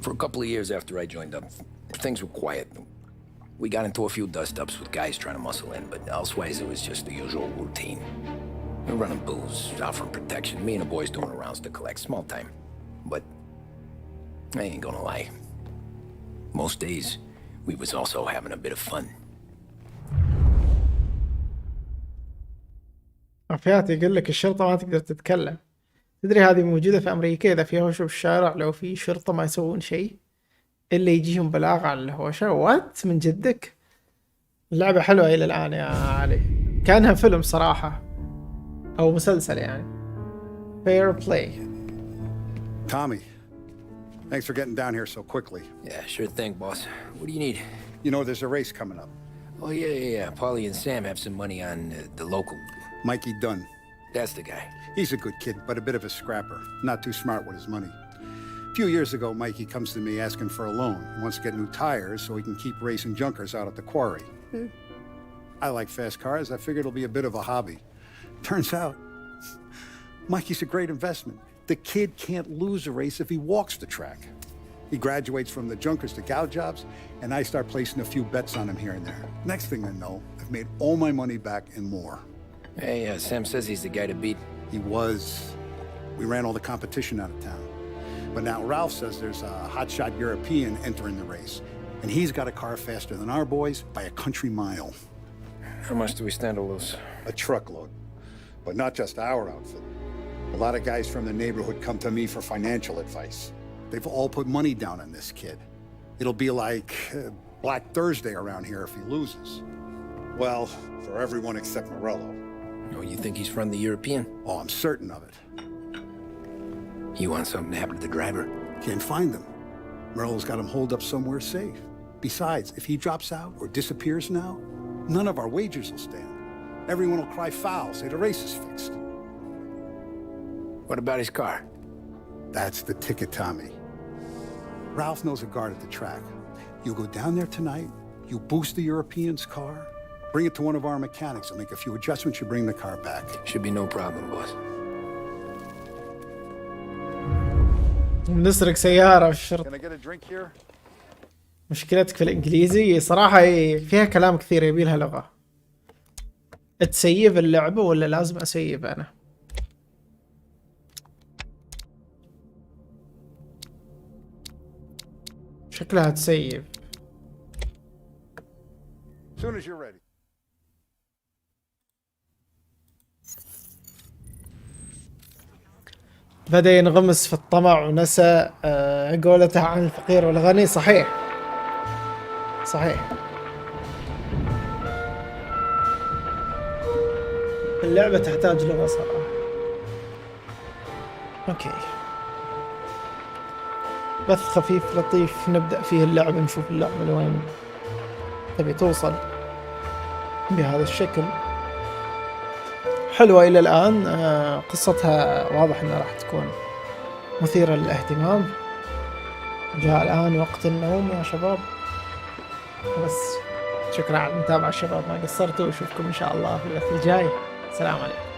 For a couple of years after I joined up, things were quiet. We got into a few dust-ups with guys trying to muscle in, but elsewise it was just the usual routine. We're running booze, offering protection, me and the boys doing rounds to collect, small time. But I ain't gonna lie. Most days, we was also having a bit of fun. مافيات يقول لك الشرطة ما تقدر تتكلم. تدري هذه موجودة في أمريكا، إذا في هوشة بالشارع لو في شرطة ما يسوون شيء إلا يجيهم بلاغ على الهوشة. وات من جدك؟ اللعبة حلوة إلى الآن يا علي، كأنها فيلم صراحة أو مسلسل يعني. Fair play. Tommy, thanks for getting down here so quickly. Yeah, sure thing, boss. What do you need? You know there's a race coming up. Oh, yeah. Paulie and Sam have some money on the local. Mikey Dunn. That's the guy. He's a good kid, but a bit of a scrapper. Not too smart with his money. A few years ago, Mikey comes to me asking for a loan. He wants to get new tires so he can keep racing junkers out at the quarry. I like fast cars. I figured it'll be a bit of a hobby. Turns out, Mikey's a great investment. The kid can't lose a race if he walks the track. He graduates from the junkers to gal jobs, and I start placing a few bets on him here and there. Next thing I know, I've made all my money back and more. Hey, Sam says he's the guy to beat. He was. We ran all the competition out of town. But now Ralph says there's a hotshot European entering the race, and he's got a car faster than our boys by a country mile. How much do we stand to lose? A truckload. But not just our outfit. A lot of guys from the neighborhood come to me for financial advice. They've all put money down on this kid. It'll be like Black Thursday around here if he loses. Well, for everyone except Morello. Oh, you think he's from the European? Oh, I'm certain of it. You want something to happen to the driver? Can't find him. Morello's got him holed up somewhere safe. Besides, if he drops out or disappears now, none of our wagers will stand. Everyone will cry foul, say the race is fixed. What about his car? That's the ticket, Tommy. Ralph knows a guard at the track. You go down there tonight, you boost the European's car, bring it to one of our mechanics, and make a few adjustments, you bring the car back. Should be no problem, boss. نسرق سيارة في الشرطة. Can I get a drink here? مشكلتك في الإنجليزي صراحة فيها كلام كثير يبيلها لغة. تسيب اللعبة ولا لازم أسيب أنا؟ شكلها تسيب. As soon as you're ready. بدأ ينغمس في الطمع ونسى قولته عن الفقير والغني. صحيح صحيح. اللعبة تحتاج لغة صراحة. اوكي، بث خفيف لطيف نبدأ فيه اللعبة، نشوف اللعبة لوين تبي توصل بهذا الشكل. حلوة إلى الآن، قصتها واضح أنها راح تكون مثيرة للاهتمام. جاء الآن وقت النوم يا شباب، بس شكرا على المتابعة شباب، ما قصرتوا، وأشوفكم إن شاء الله في البث الجاي. السلام عليكم.